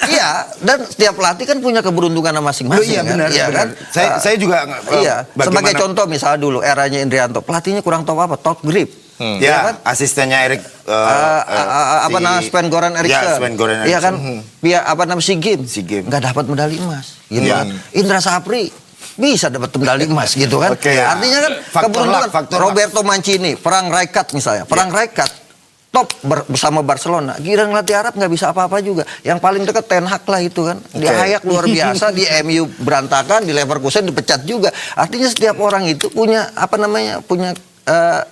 Iya, dan setiap pelatih kan punya keberuntungan masing-masing. Oh iya, kan? benar, Iya benar. kan? Saya juga Iya, sebagai contoh misalnya dulu eranya Indrianto, pelatihnya kurang tahu apa, top grip. ya Iya kan? asistennya Erik Apa namanya Sven Goran Eriksson. Ya, Sven Goran Iya kan? Eriksson. Apa namanya SEA Games. SEA Games. Nggak dapat medali emas. Gitu Iya. kan. Indra Sapri bisa dapat medali emas gitu kan. Oke. Artinya kan Faktor keberuntungan. luck, faktor luck. Roberto Mancini, perang Rijkaard misalnya. Perang Rijkaard top bersama Barcelona. Gila ngelatih Arab nggak bisa apa-apa juga. Yang paling dekat Ten Hag lah itu kan. Di Ajax luar biasa, di MU berantakan, di Leverkusen dipecat juga. Artinya setiap orang itu punya punya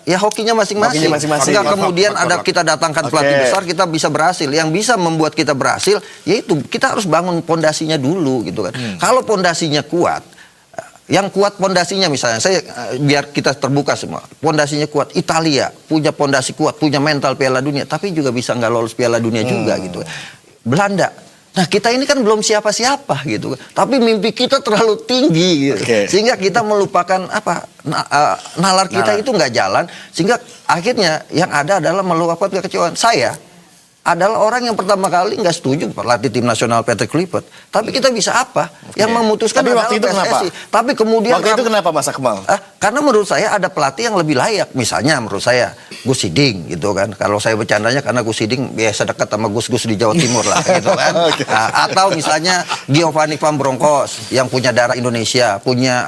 ya hokinya masing-masing. Hokinya masing-masing. Sehingga kemudian Faktor ada luck. kita datangkan Oke. pelatih besar, kita bisa berhasil. Yang bisa membuat kita berhasil, yaitu kita harus bangun pondasinya dulu gitu kan. Kalau pondasinya kuat, yang kuat pondasinya misalnya, biar kita terbuka semua. Pondasinya kuat, Italia punya pondasi kuat, punya mental Piala Dunia, tapi juga bisa nggak lolos Piala Dunia juga gitu. Belanda. Nah kita ini kan belum siapa-siapa gitu. Tapi mimpi kita terlalu tinggi gitu. Oke. Sehingga kita melupakan nalar kita itu nggak jalan. Sehingga akhirnya yang ada adalah meluapkan kekecewaan. Saya adalah orang yang pertama kali nggak setuju pelatih tim nasional Patrick Kluivert. Tapi kita bisa apa? Yang memutuskan Tapi adalah waktu itu kenapa? PSSI. Tapi kemudian Waktu itu kenapa Mas Akmal? karena menurut saya ada pelatih yang lebih layak. Misalnya menurut saya Gus Hiding gitu kan. Kalau saya bercandanya karena Gus Hiding biasa dekat sama Gus-Gus di Jawa Timur lah gitu kan. Atau misalnya Giovanni Van Bronckhorst yang punya darah Indonesia, punya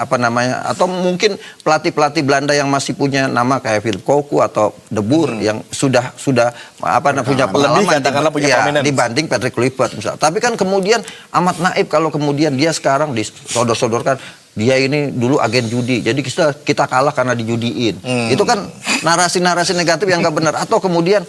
atau mungkin pelatih-pelatih Belanda yang masih punya nama kayak Philip Cocu atau De Boer yang sudah punya pengalaman katakanlah punya prominence. dibanding Patrick Kluivert misalnya. Tapi kan kemudian amat naib kalau kemudian dia sekarang disodor-sodorkan dia ini dulu agen judi, jadi kita kalah karena dijudiin. Itu kan narasi-narasi negatif yang nggak benar. Atau kemudian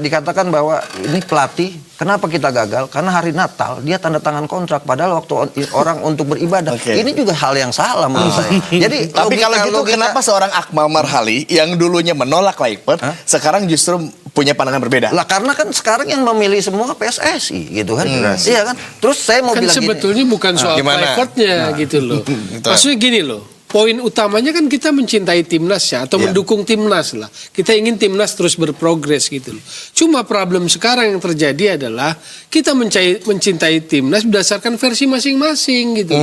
dikatakan bahwa ini pelatih, kenapa kita gagal? Karena hari Natal dia tanda tangan kontrak, padahal waktu orang untuk beribadah. Oke. Ini juga hal yang salah menurut saya. Jadi Tapi kalau gitu kenapa seorang Akmal Marhali yang dulunya menolak Kluivert sekarang justru punya pandangan berbeda? Lah karena kan sekarang yang memilih semua PSSI gitu kan. Iya kan? Terus saya mau Kan bilang sebetulnya gini. bukan soal Gimana? Kluivertnya gitu loh. Maksudnya gini loh. Poin utamanya kan kita mencintai timnasnya atau mendukung timnas lah. Kita ingin timnas terus berprogres gitu loh. Cuma problem sekarang yang terjadi adalah kita mencintai timnas berdasarkan versi masing-masing gitu.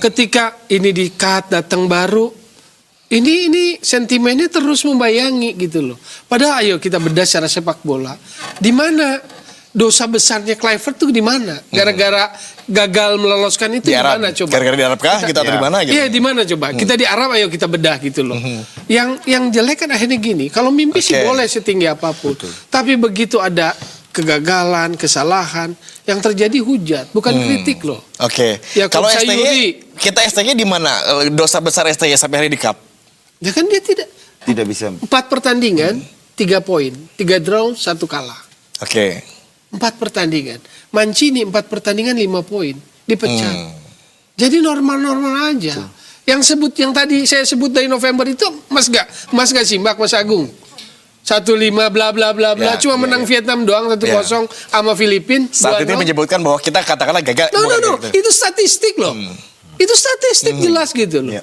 Ketika ini di-cut datang baru, ini sentimennya terus membayangi gitu loh. Padahal ayo kita bedah secara sepak bola. Di mana dosa besarnya Kluivert tuh di mana? Gara-gara gagal meloloskan itu di mana coba? Gara-gara di Arab kah kita atau di mana gitu? Iya di mana coba? Kita di Arab ayo kita bedah gitu loh. Yang jelek kan akhirnya gini. Kalau mimpi sih Oke. boleh setinggi apapun. Tapi begitu ada kegagalan, kesalahan, yang terjadi hujat, bukan kritik loh. Oke. Ya, Kalau Coach STY, Sayuri. kita STY di mana? Dosa besar STY sampai hari di Cup. Ya kan dia tidak tidak bisa 4 pertandingan 3 poin, 3 draw, 1 kalah. Oke. 4 pertandingan. Mancini 4 pertandingan 5 poin, dipecat. Jadi normal-normal aja. Yang tadi saya sebut dari November itu Mas gak simak Mas Agung. 1-5 bla bla bla bla, cuma menang Vietnam doang 1-0 sama Filipina. Saat ini menyebutkan bahwa kita katakanlah gagal. No, itu statistik loh. Itu statistik jelas gitu loh.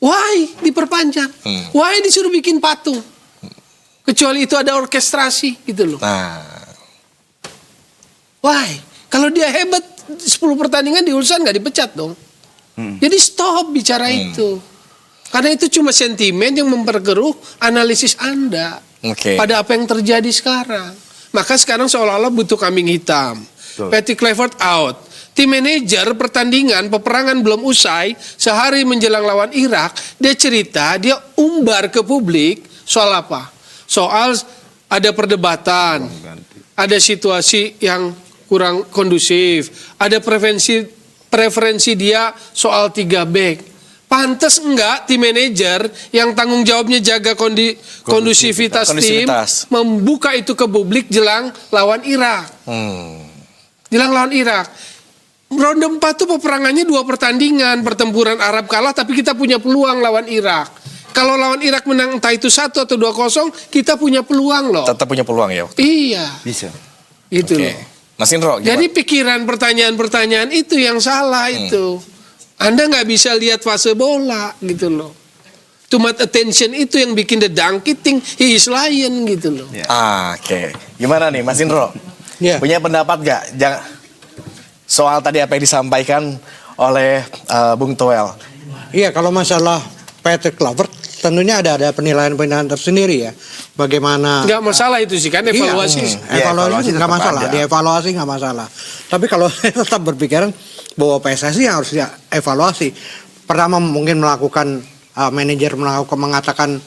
Why diperpanjang? Why disuruh bikin patung? Kecuali itu ada orkestrasi gitu loh. Nah, Why? Kalau dia hebat 10 pertandingan di Ulsan nggak dipecat dong. Jadi stop bicara itu. Karena itu cuma sentimen yang memperkeruh analisis Anda Oke. pada apa yang terjadi sekarang. Maka sekarang seolah-olah butuh kambing hitam. Patty Clifford out. Tim manajer pertandingan peperangan belum usai, sehari menjelang lawan Irak, dia cerita, dia umbar ke publik soal apa? Soal ada perdebatan, ada situasi yang kurang kondusif, ada preferensi dia soal 3 back. Pantes enggak tim manajer yang tanggung jawabnya jaga kondusivitas tim membuka itu ke publik jelang lawan Irak. Jelang lawan Irak. Ronde 4 tuh peperangannya 2 pertandingan, pertempuran Arab kalah tapi kita punya peluang lawan Irak. Kalau lawan Irak menang entah itu 1 atau 2-0, kita punya peluang loh. tetap punya peluang ya. Iya. Bisa. Gitu Oke. loh. Mas Indro, gimana? Jadi pikiran pertanyaan-pertanyaan itu yang salah itu. Anda nggak bisa lihat fase bola gitu loh. Too much attention itu yang bikin the donkey think he is lion gitu loh. Oke. Gimana nih Mas Indro? Ya. Punya pendapat gak? Jangan soal tadi apa yang disampaikan oleh Bung Toel. Iya, kalau masalah Patrick Kluivert tentunya ada penilaian-penilaian tersendiri ya. Bagaimana Nggak masalah itu sih kan evaluasi. evaluasi tetap nggak masalah, ada. dievaluasi nggak masalah. Tapi kalau saya tetap berpikiran bahwa PSSI yang harus dievaluasi. Pertama mungkin melakukan manajer mengatakan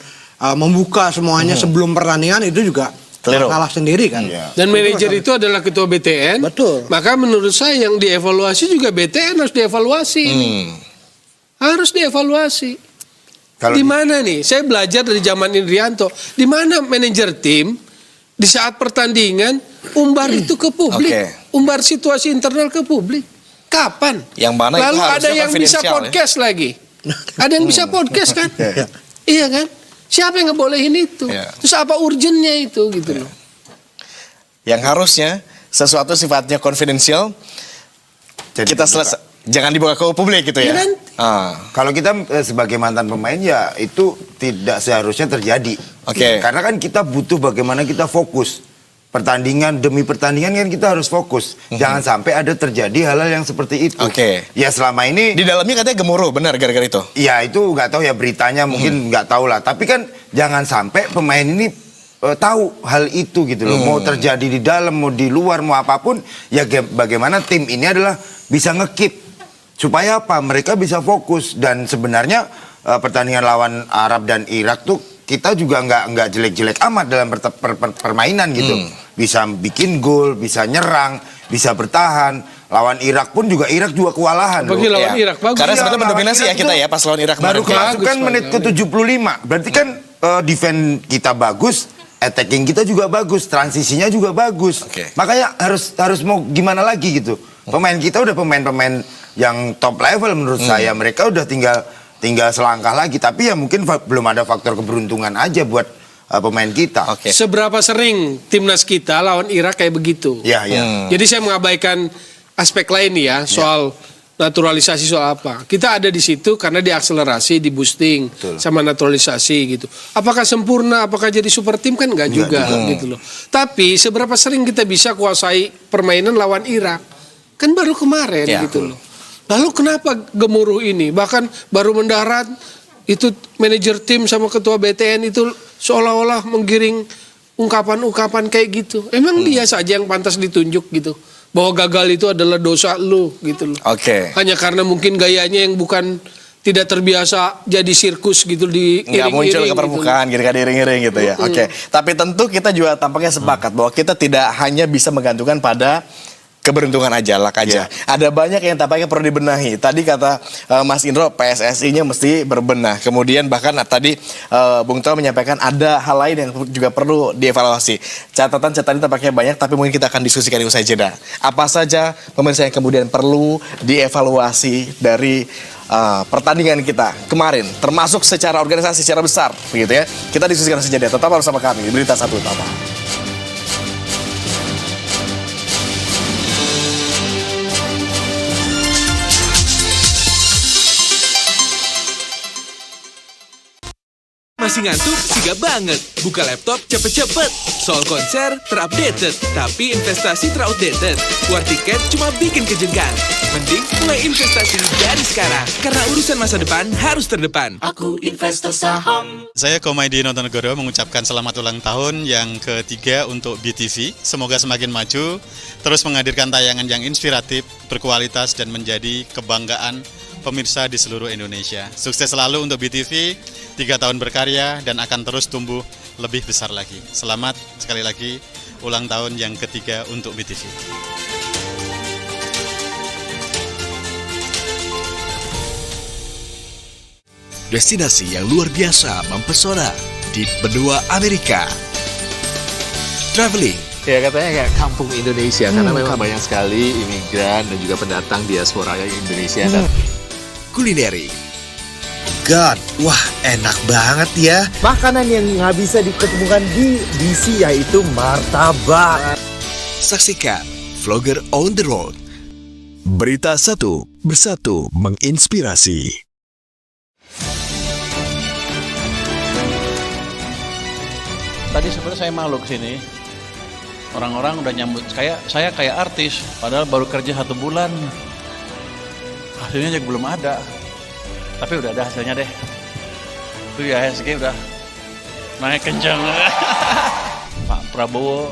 membuka semuanya sebelum pertandingan itu juga Keliru. masalah sendiri kan. Dan manajer itu adalah ketua BTN. Betul. Maka menurut saya yang dievaluasi juga BTN harus dievaluasi ini. Harus dievaluasi. Kalau Di mana nih? Saya belajar dari zaman Indrianto. Di mana manajer tim di saat pertandingan umbar itu ke publik, Oke. umbar situasi internal ke publik. Kapan? Yang mana itu Lalu harusnya ada yang bisa confidential, podcast lagi. Ada yang bisa podcast kan? Iya kan? Siapa yang ngebolehin itu? Iya. Terus apa urgennya itu gitu loh? Yang harusnya sesuatu sifatnya confidential Jadi kita dibuka. selesai. Jangan dibuka ke publik gitu ya. Iya kan? Kalau kita sebagai mantan pemain ya itu tidak seharusnya terjadi. Oke. Karena kan kita butuh bagaimana kita fokus. Pertandingan demi pertandingan kan kita harus fokus. Jangan sampai ada terjadi hal-hal yang seperti itu. Oke. Ya selama ini Di dalamnya katanya gemuruh, benar gara-gara itu. ya itu nggak tahu ya beritanya mungkin nggak tahu lah. Tapi kan jangan sampai pemain ini tahu hal itu gitu loh. Mau terjadi di dalam, mau di luar, mau apapun. Ya bagaimana tim ini adalah bisa ngekip. Supaya apa? Mereka bisa fokus. Dan sebenarnya pertandingan lawan Arab dan Irak tuh kita juga nggak jelek-jelek amat dalam permainan gitu. Bisa bikin gol, bisa nyerang, bisa bertahan. Lawan Irak pun juga Irak juga kewalahan. Bagi loh. lawan Iya. Irak bagus. Karena Iya, sebetulnya lawan mendominasi ya Irak kita tuh ya pas lawan Irak baru kemarin. kemasukan Bagus, menit ke 75. Berarti kan defense kita bagus, attacking kita juga bagus, transisinya juga bagus. Oke. Makanya harus mau gimana lagi gitu. Pemain kita udah pemain-pemain yang top level menurut saya. Mereka udah tinggal selangkah lagi. Tapi ya mungkin belum ada faktor keberuntungan aja buat pemain kita. Oke. Seberapa sering timnas kita lawan Irak kayak begitu? Ya, ya. Jadi saya mengabaikan aspek lain nih ya soal naturalisasi soal apa. Kita ada di situ karena diakselerasi, di boosting sama naturalisasi gitu. Apakah sempurna? Apakah jadi super tim kan enggak juga gitu loh. Tapi seberapa sering kita bisa kuasai permainan lawan Irak? Kan baru kemarin Ya. gitu loh. Lalu kenapa gemuruh ini? Bahkan baru mendarat itu manajer tim sama ketua BTN itu seolah-olah menggiring ungkapan-ungkapan kayak gitu. Emang dia saja yang pantas ditunjuk gitu. Bahwa gagal itu adalah dosa lu gitu loh. Oke. Hanya karena mungkin gayanya yang bukan tidak terbiasa jadi sirkus gitu di Nggak muncul ke permukaan gitu kan iring-iring gitu ya. Oke. Tapi tentu kita juga tampaknya sepakat bahwa kita tidak hanya bisa menggantungkan pada keberuntungan aja, luck aja. Ada banyak yang tampaknya perlu dibenahi. Tadi kata Mas Indro, PSSI-nya mesti berbenah. Kemudian bahkan tadi Bung Toel menyampaikan ada hal lain yang juga perlu dievaluasi. Catatan-catatan tampaknya banyak, tapi mungkin kita akan diskusikan di usai jeda. Apa saja pemirsa yang kemudian perlu dievaluasi dari pertandingan kita kemarin, termasuk secara organisasi, secara besar, begitu ya. Kita diskusikan usai jeda. Tetap bersama kami di Berita Satu Utama. Masih ngantuk? Sigap banget. Buka laptop cepet-cepet. Soal konser terupdated, tapi investasi teroutdated. War tiket cuma bikin kejengkan. Mending mulai investasi dari sekarang. Karena urusan masa depan harus terdepan. Aku investor saham. Saya Komaidi Nontonegoro mengucapkan selamat ulang tahun yang ketiga untuk BTV. Semoga semakin maju, terus menghadirkan tayangan yang inspiratif, berkualitas, dan menjadi kebanggaan pemirsa di seluruh Indonesia. Sukses selalu untuk BTV, 3 tahun berkarya dan akan terus tumbuh lebih besar lagi. Selamat sekali lagi ulang tahun yang ketiga untuk BTV. Destinasi yang luar biasa mempesona di benua Amerika. Traveling. Ya katanya kayak kampung Indonesia karena memang banyak sekali imigran dan juga pendatang diaspora Indonesia dan Kulineri. God, wah enak banget ya. Makanan yang nggak bisa diketemukan di DC yaitu martabak. Saksikan Vlogger on the Road. Berita Satu, bersatu menginspirasi. Tadi sebenarnya saya malu kesini. Orang-orang udah nyambut saya kayak artis, padahal baru kerja 1 bulan. Hasilnya juga belum ada. Tapi udah ada hasilnya deh. Itu ya IHSG udah naik kencang. Pak Prabowo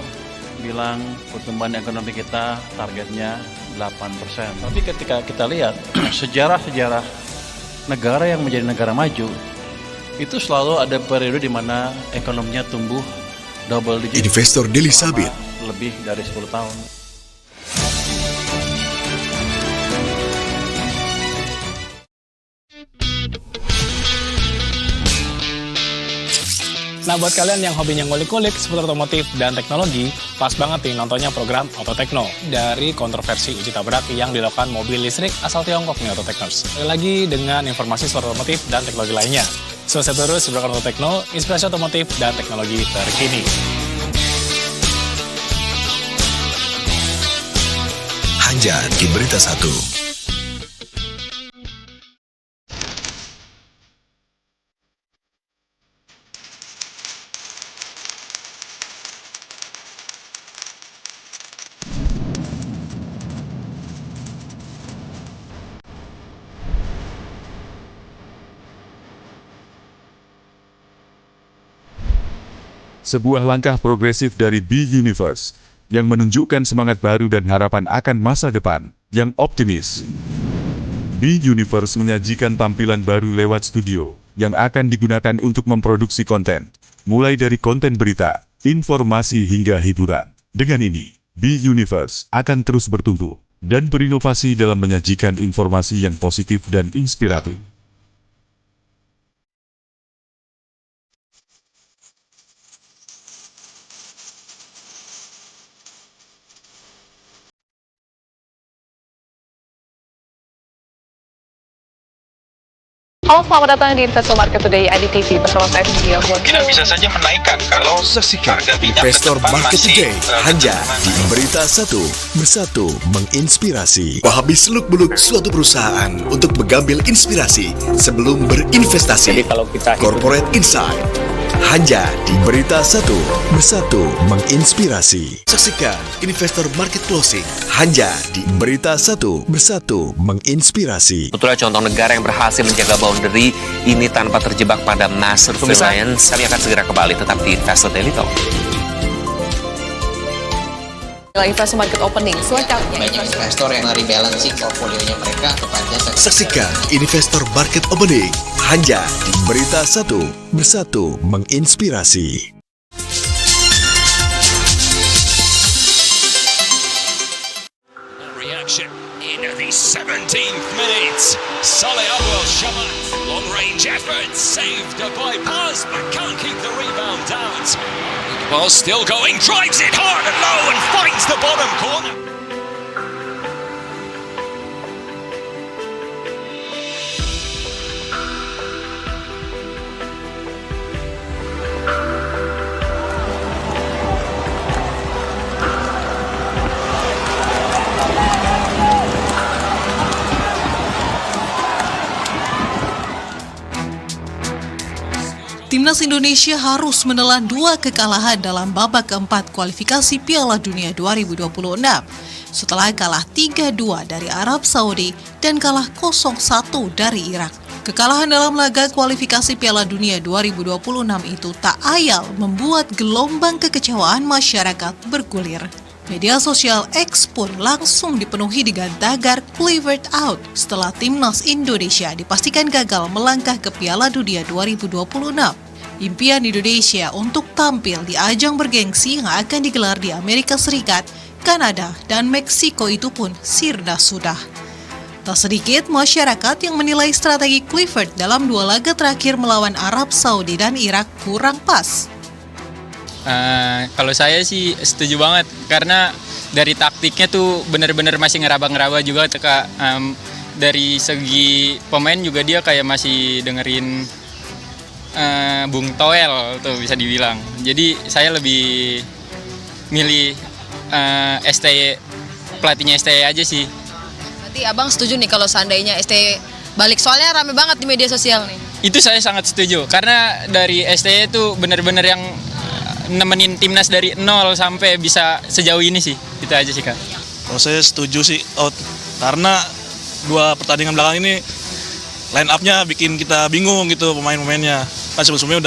bilang pertumbuhan ekonomi kita targetnya 8%. Tapi ketika kita lihat sejarah-sejarah negara yang menjadi negara maju, itu selalu ada periode di mana ekonominya tumbuh double digit. Investor Deli Sabit. Lebih dari 10 tahun. Nah, buat kalian yang hobinya ngulik-ngulik seputar otomotif dan teknologi, pas banget nih nontonnya program Autotekno dari kontroversi uji tabrak yang dilakukan mobil listrik asal Tiongkok nih Autotekners. Lagi dengan informasi seputar otomotif dan teknologi lainnya. Sukses terus di program Autotekno, inspirasi otomotif dan teknologi terkini. Hanya di Berita Satu. Sebuah langkah progresif dari B-Universe yang menunjukkan semangat baru dan harapan akan masa depan yang optimis. B-Universe menyajikan tampilan baru lewat studio yang akan digunakan untuk memproduksi konten, mulai dari konten berita, informasi hingga hiburan. Dengan ini, B-Universe akan terus bertumbuh dan berinovasi dalam menyajikan informasi yang positif dan inspiratif. Halo, selamat datang di Investor Market Today IDTV bersama saya Cynthia. Kita bisa saja menaikkan kalau saksikan harga minyak Investor ke depan Market masih, Today hanya di Berita Satu, bersatu menginspirasi. Wahhabi seluk-beluk suatu perusahaan untuk mengambil inspirasi sebelum berinvestasi. Jadi kalau kita Corporate Insight hanya di Berita Satu, bersatu menginspirasi. Saksikan Investor Market Closing hanya di Berita Satu, bersatu menginspirasi. Betulnya contoh negara yang berhasil menjaga boundary ini tanpa terjebak pada mass surveillance. Kami akan segera kembali tetap di Investor Daily Talk. Investor Market Opening, selengkapnya. Banyak investor yang rebalancing portfolionya mereka kepada sektor. Saksikan Investor Market Opening hanya di Berita Satu, bersatu menginspirasi. 17th minute. Saleh Abdul Shamat, long-range effort, saved by Paz, but can't keep the rebound out. The ball still going, drives it hard and low and finds the bottom corner. Timnas Indonesia harus menelan 2 kekalahan dalam babak keempat kualifikasi Piala Dunia 2026 setelah kalah 3-2 dari Arab Saudi dan kalah 0-1 dari Irak. Kekalahan dalam laga kualifikasi Piala Dunia 2026 itu tak ayal membuat gelombang kekecewaan masyarakat bergulir. Media sosial X pun langsung dipenuhi dengan tagar "Clivered Out" setelah Timnas Indonesia dipastikan gagal melangkah ke Piala Dunia 2026. Impian Indonesia untuk tampil di ajang bergengsi yang akan digelar di Amerika Serikat, Kanada, dan Meksiko itu pun sirna sudah. Tak sedikit masyarakat yang menilai strategi Clifford dalam 2 laga terakhir melawan Arab Saudi dan Irak kurang pas. Kalau saya sih setuju banget karena dari taktiknya tuh benar-benar masih ngeraba-ngeraba juga. Dari segi pemain juga dia kayak masih dengerin Bung Toel tuh bisa dibilang. Jadi saya lebih milih STY, pelatihnya STY aja sih. Berarti abang setuju nih kalau seandainya STY balik, soalnya rame banget di media sosial nih. Itu saya sangat setuju karena dari STY itu benar-benar yang nemenin timnas dari 0 sampai bisa sejauh ini sih. Itu aja sih Kak. Kalau saya setuju sih out karena 2 pertandingan belakang ini line up-nya bikin kita bingung gitu pemain-pemainnya. Kan sebelumnya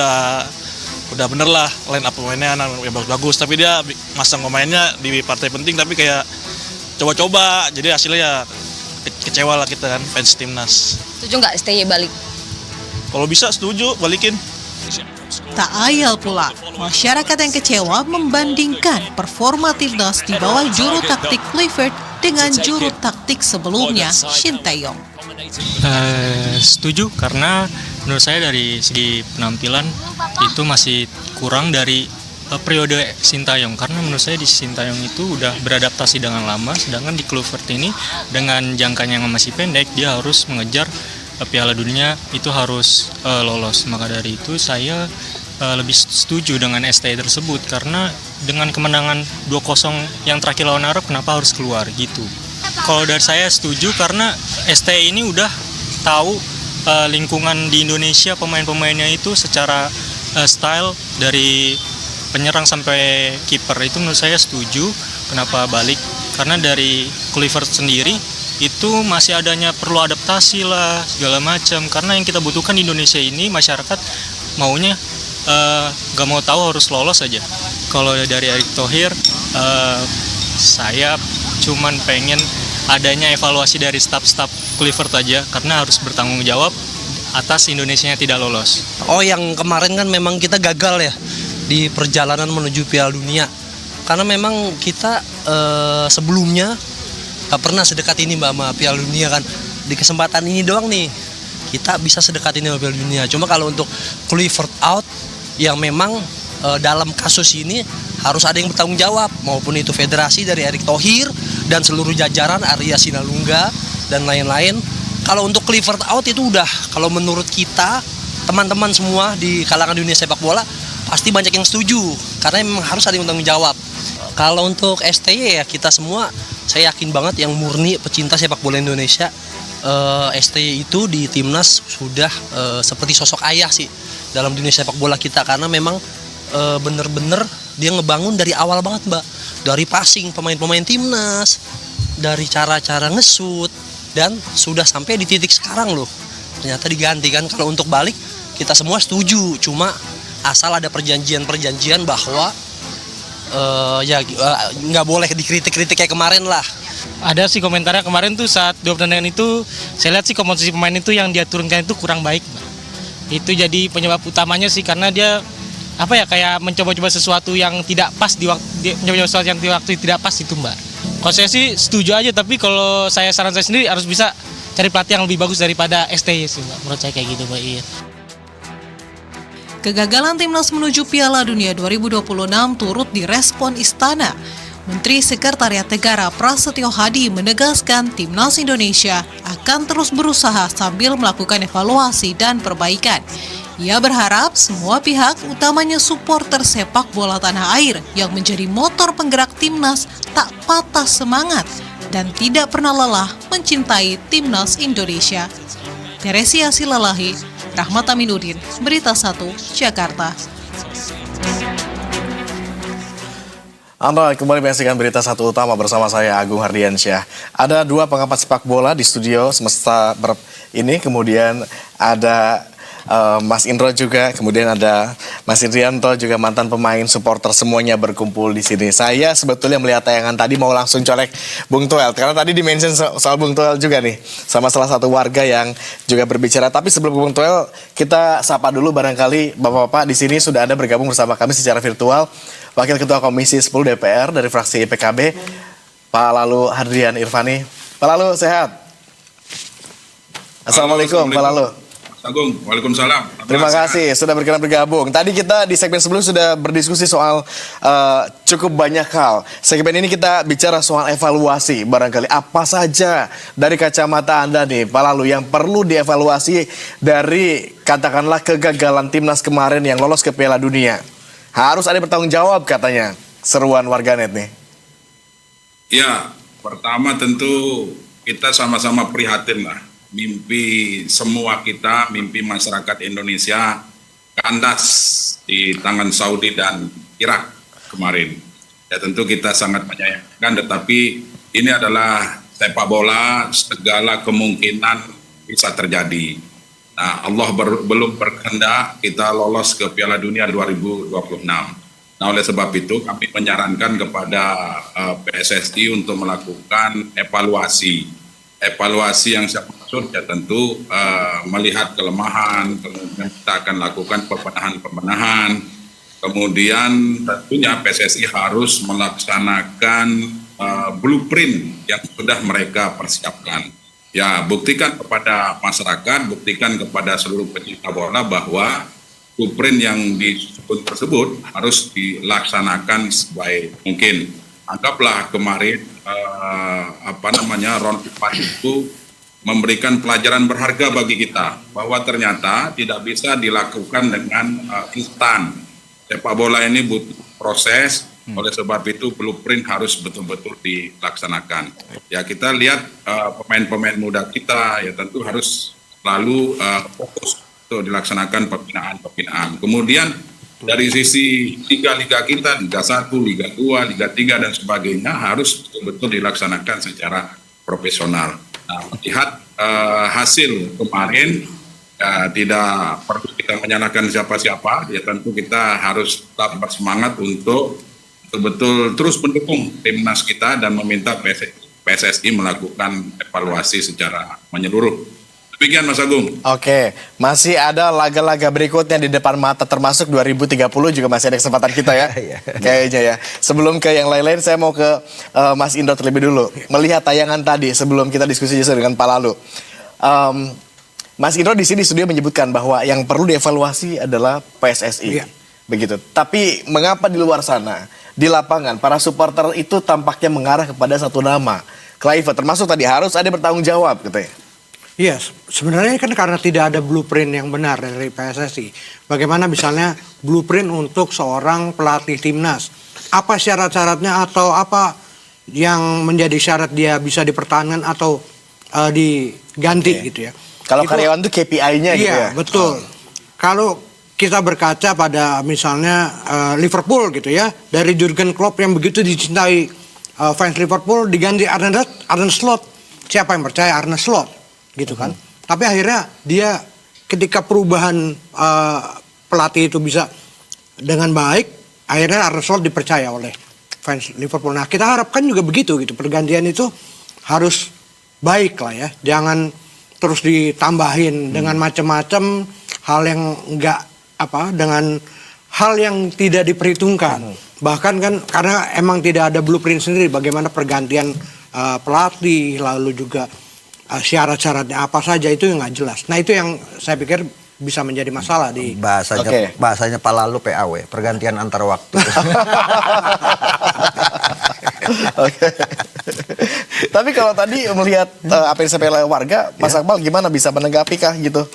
udah bener lah line up pemainnya yang bagus-bagus, tapi dia masang pemainnya di partai penting tapi kayak coba-coba, jadi hasilnya ya kecewa lah kita kan fans timnas. Setuju nggak STY balik? Kalau bisa setuju balikin. Tak ayal pula, masyarakat yang kecewa membandingkan performa timnas di bawah juru taktik Clifford dengan juru taktik sebelumnya, Shin Tae-yong. Setuju karena menurut saya dari segi penampilan itu masih kurang dari periode Shin Tae-yong, karena menurut saya di Shin Tae-yong itu udah beradaptasi dengan lama, sedangkan di Clifford ini dengan jangkanya yang masih pendek dia harus mengejar Piala Dunia, itu harus lolos. Maka dari itu saya lebih setuju dengan STY tersebut karena dengan kemenangan 2-0 yang terakhir lawan Arab kenapa harus keluar gitu. Kalau dari saya setuju karena STY ini udah tahu lingkungan di Indonesia, pemain-pemainnya itu secara style dari penyerang sampai kiper, itu menurut saya setuju kenapa balik, karena dari Clifford sendiri itu masih adanya perlu adaptasi lah segala macam, karena yang kita butuhkan di Indonesia ini masyarakat maunya gak mau tahu, harus lolos aja. Kalau dari Erick Thohir saya cuman pengen adanya evaluasi dari staf-staf Clifford aja, karena harus bertanggung jawab atas Indonesianya tidak lolos. Oh, yang kemarin kan memang kita gagal ya di perjalanan menuju Piala Dunia, karena memang kita sebelumnya gak pernah sedekat ini Mbak sama Piala Dunia kan. Di kesempatan ini doang nih kita bisa sedekat ini sama Piala Dunia. Cuma kalau untuk Clifford out, yang memang dalam kasus ini harus ada yang bertanggung jawab, maupun itu federasi dari Erick Thohir dan seluruh jajaran, Arya Sinalungga dan lain-lain. Kalau untuk Clifford out itu udah, kalau menurut kita teman-teman semua di kalangan dunia sepak bola pasti banyak yang setuju, karena memang harus ada yang bertanggung jawab. Kalau untuk STY ya kita semua, saya yakin banget yang murni pecinta sepak bola Indonesia, STY itu di timnas sudah seperti sosok ayah sih dalam dunia sepak bola kita, karena memang bener-bener dia ngebangun dari awal banget Mbak, dari passing pemain-pemain timnas, dari cara-cara ngesut, dan sudah sampai di titik sekarang loh ternyata diganti kan. Kalau untuk balik kita semua setuju, cuma asal ada perjanjian-perjanjian bahwa nggak boleh dikritik-kritik kayak kemarin lah. Ada sih komentarnya kemarin tuh saat 2 pertandingan itu, saya lihat sih komposisi pemain itu yang dia turunkan itu kurang baik. Itu jadi penyebab utamanya sih, karena dia kayak mencoba-coba sesuatu yang tidak pas di waktu tidak pas itu Mbak. Kalau saya sih setuju aja, tapi kalau saran saya sendiri harus bisa cari pelatih yang lebih bagus daripada STY sih, Mbak. Menurut saya kayak gitu, Mbak. Iya. Kegagalan timnas menuju Piala Dunia 2026 turut direspon Istana. Menteri Sekretariat Negara Prasetyo Hadi menegaskan timnas Indonesia akan terus berusaha sambil melakukan evaluasi dan perbaikan. Ia berharap semua pihak, utamanya supporter sepak bola tanah air yang menjadi motor penggerak timnas, tak patah semangat dan tidak pernah lelah mencintai timnas Indonesia. Teresia Silalahi, Rahmat Aminuddin, Berita 1, Jakarta. Anda kembali menyaksikan Berita 1 Utama bersama saya Agung Hardiansyah. Ada dua pengamat sepak bola di studio semesta ini, kemudian ada Mas Indro juga, kemudian ada Mas Indrianto juga, mantan pemain, supporter, semuanya berkumpul di sini. Saya sebetulnya melihat tayangan tadi mau langsung colek Bung Toel, karena tadi di-mention soal Bung Toel juga nih, sama salah satu warga yang juga berbicara. Tapi sebelum Bung Toel, kita sapa dulu barangkali Bapak-Bapak di sini sudah ada bergabung bersama kami secara virtual. Wakil Ketua Komisi 10 DPR dari fraksi PKB, Pak Lalu Hadrian Irvani. Pak Lalu, sehat? Assalamualaikum, Pak Lalu. Agung, waalaikumsalam. Terima kasih sudah berkenan bergabung. Tadi kita di segmen sebelum sudah berdiskusi soal cukup banyak hal. Segmen ini kita bicara soal evaluasi. Barangkali apa saja dari kacamata Anda nih, Pak Lalu, yang perlu dievaluasi dari katakanlah kegagalan timnas kemarin yang lolos ke Piala Dunia. Harus ada bertanggung jawab katanya, seruan warganet nih. Ya, pertama tentu kita sama-sama prihatin lah. Mimpi semua kita, mimpi masyarakat Indonesia kandas di tangan Saudi dan Irak kemarin. Ya tentu kita sangat menyayangkan, tetapi ini adalah sepak bola, segala kemungkinan bisa terjadi. Nah, Allah belum berkehendak kita lolos ke Piala Dunia 2026. Nah, oleh sebab itu kami menyarankan kepada PSSI untuk melakukan evaluasi yang saya maksud ya tentu melihat kelemahan, kemudian kita akan lakukan pembenahan. Kemudian tentunya PSSI harus melaksanakan blueprint yang sudah mereka persiapkan. Ya, buktikan kepada masyarakat, buktikan kepada seluruh pecinta bola bahwa blueprint yang disebut tersebut harus dilaksanakan sebaik mungkin. Anggaplah kemarin round 4 itu memberikan pelajaran berharga bagi kita bahwa ternyata tidak bisa dilakukan dengan instan. Sepak bola ini butuh proses, oleh sebab itu blueprint harus betul-betul dilaksanakan. Ya, kita lihat pemain-pemain muda kita ya tentu harus selalu fokus untuk dilaksanakan pembinaan. Kemudian dari sisi liga-liga kita, Liga 1, Liga 2, Liga 3 dan sebagainya harus betul-betul dilaksanakan secara profesional. Nah, melihat hasil kemarin tidak perlu kita menyalahkan siapa-siapa, ya tentu kita harus tetap bersemangat untuk betul-betul terus mendukung timnas kita dan meminta PSSI melakukan evaluasi secara menyeluruh. Demikian Mas Agung. Oke, masih ada laga-laga berikutnya di depan mata, termasuk 2030 juga masih ada kesempatan kita ya. Kayaknya ya. Sebelum ke yang lain-lain, saya mau ke Mas Indro terlebih dulu. Melihat tayangan tadi sebelum kita diskusi dengan Pak Lalu. Mas Indro di sini studio menyebutkan bahwa yang perlu dievaluasi adalah PSSI. Iya. Begitu. Tapi mengapa di luar sana, di lapangan, para supporter itu tampaknya mengarah kepada satu nama, Kluivert, termasuk tadi harus ada bertanggung jawab gitu ya. Iya, sebenarnya kan karena tidak ada blueprint yang benar dari PSSI. Bagaimana misalnya blueprint untuk seorang pelatih timnas? Apa syarat-syaratnya atau apa yang menjadi syarat dia bisa dipertahankan atau diganti gitu ya? Kalau karyawan itu KPI-nya gitu ya? Iya, betul. Kalau kita berkaca pada misalnya Liverpool gitu ya, dari Jurgen Klopp yang begitu dicintai fans Liverpool diganti Arne Slot. Siapa yang percaya Arne Slot? Gitu kan. Tapi akhirnya dia ketika perubahan pelatih itu bisa dengan baik, akhirnya Arne Slot dipercaya oleh fans Liverpool. Nah, kita harapkan juga begitu gitu. Pergantian itu harus baik lah ya. Jangan terus ditambahin dengan macam-macam hal yang dengan hal yang tidak diperhitungkan. Bahkan kan karena emang tidak ada blueprint sendiri bagaimana pergantian pelatih, lalu juga syarat-syaratnya apa saja itu yang nggak jelas. Nah itu yang saya pikir bisa menjadi masalah di bahasanya Palalu PAW, pergantian antar waktu. Oke. Tapi kalau tadi melihat apa yang disampaikan oleh warga, Mas Akmal gimana bisa menanggapi kah gitu?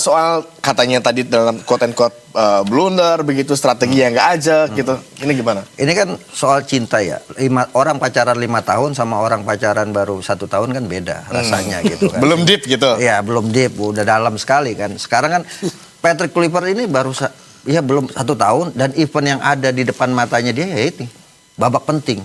Soal katanya tadi dalam quote and quote blunder begitu, strategi yang nggak ajak gitu. Ini gimana? Ini kan soal cinta ya. Orang pacaran 5 tahun sama orang pacaran baru 1 tahun kan beda rasanya gitu kan. Belum deep gitu. Ya belum deep, udah dalam sekali kan. Sekarang kan Patrick Kluivert ini baru belum 1 tahun dan event yang ada di depan matanya dia ya ini babak penting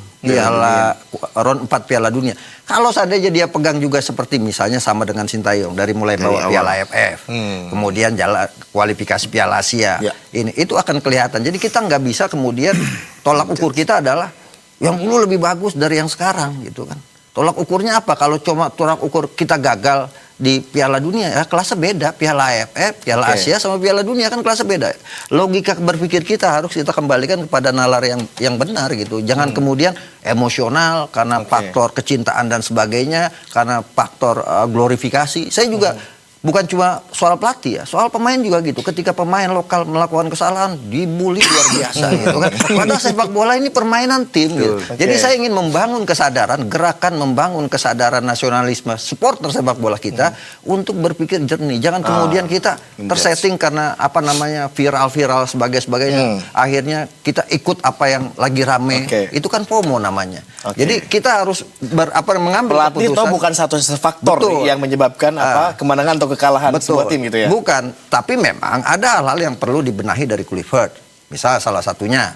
round 4 Piala Dunia. Kalau seandainya dia pegang juga seperti misalnya sama dengan Sintayong dari mulai bawa Piala AFF, kemudian jalan kualifikasi Piala Asia, itu akan kelihatan. Jadi kita nggak bisa kemudian tolak ukur kita adalah yang dulu lebih bagus dari yang sekarang gitu kan. Tolak ukurnya apa? Kalau cuma tolak ukur kita gagal di Piala Dunia ya kelasnya beda, Piala AFF, Piala Asia sama Piala Dunia kan kelasnya beda. Logika berpikir kita harus kita kembalikan kepada nalar yang benar gitu. Jangan kemudian emosional karena faktor kecintaan dan sebagainya, karena faktor glorifikasi. Saya juga bukan cuma soal pelatih ya, soal pemain juga gitu. Ketika pemain lokal melakukan kesalahan, dibully luar biasa gitu kan. Padahal sepak bola ini permainan tim gitu. Jadi saya ingin membangun kesadaran, gerakan membangun kesadaran nasionalisme supporter sepak bola kita untuk berpikir jernih. Jangan kemudian kita tersetting karena apa namanya viral-viral sebagainya. Akhirnya kita ikut apa yang lagi rame. Itu kan FOMO namanya. Jadi kita harus mengambil pelatih keputusan. Itu bukan satu faktor yang menyebabkan kemenangan atau kekalahan sebuah tim gitu ya? Bukan, tapi memang ada hal-hal yang perlu dibenahi dari Kluivert. Misal salah satunya,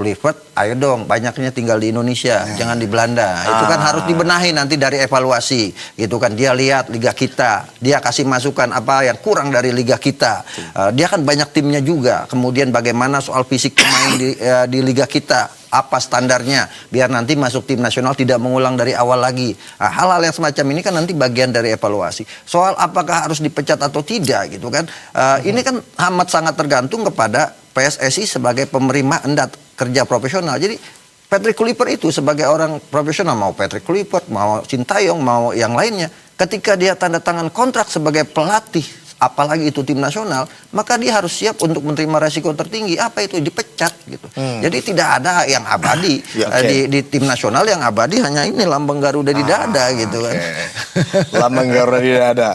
Kluivert, ayo dong, banyaknya tinggal di Indonesia, jangan di Belanda. Itu kan harus dibenahi nanti dari evaluasi. Gitu kan, dia lihat liga kita, dia kasih masukan apa yang kurang dari liga kita. Dia kan banyak timnya juga. Kemudian bagaimana soal fisik pemain di liga kita. Apa standarnya biar nanti masuk tim nasional tidak mengulang dari awal lagi. Nah, hal-hal yang semacam ini kan nanti bagian dari evaluasi. Soal apakah harus dipecat atau tidak gitu kan. Ini kan amat sangat tergantung kepada PSSI sebagai penerima endat kerja profesional. Jadi Patrick Kluivert itu sebagai orang profesional, mau Patrick Kluivert, mau Sintayong, mau yang lainnya, ketika dia tanda tangan kontrak sebagai pelatih, apalagi itu tim nasional, maka dia harus siap untuk menerima resiko tertinggi. Apa itu? Dipecat gitu. Jadi tidak ada yang abadi di tim nasional. Yang abadi hanya ini lambang Garuda di dada gitu kan. Lambang Garuda di dada.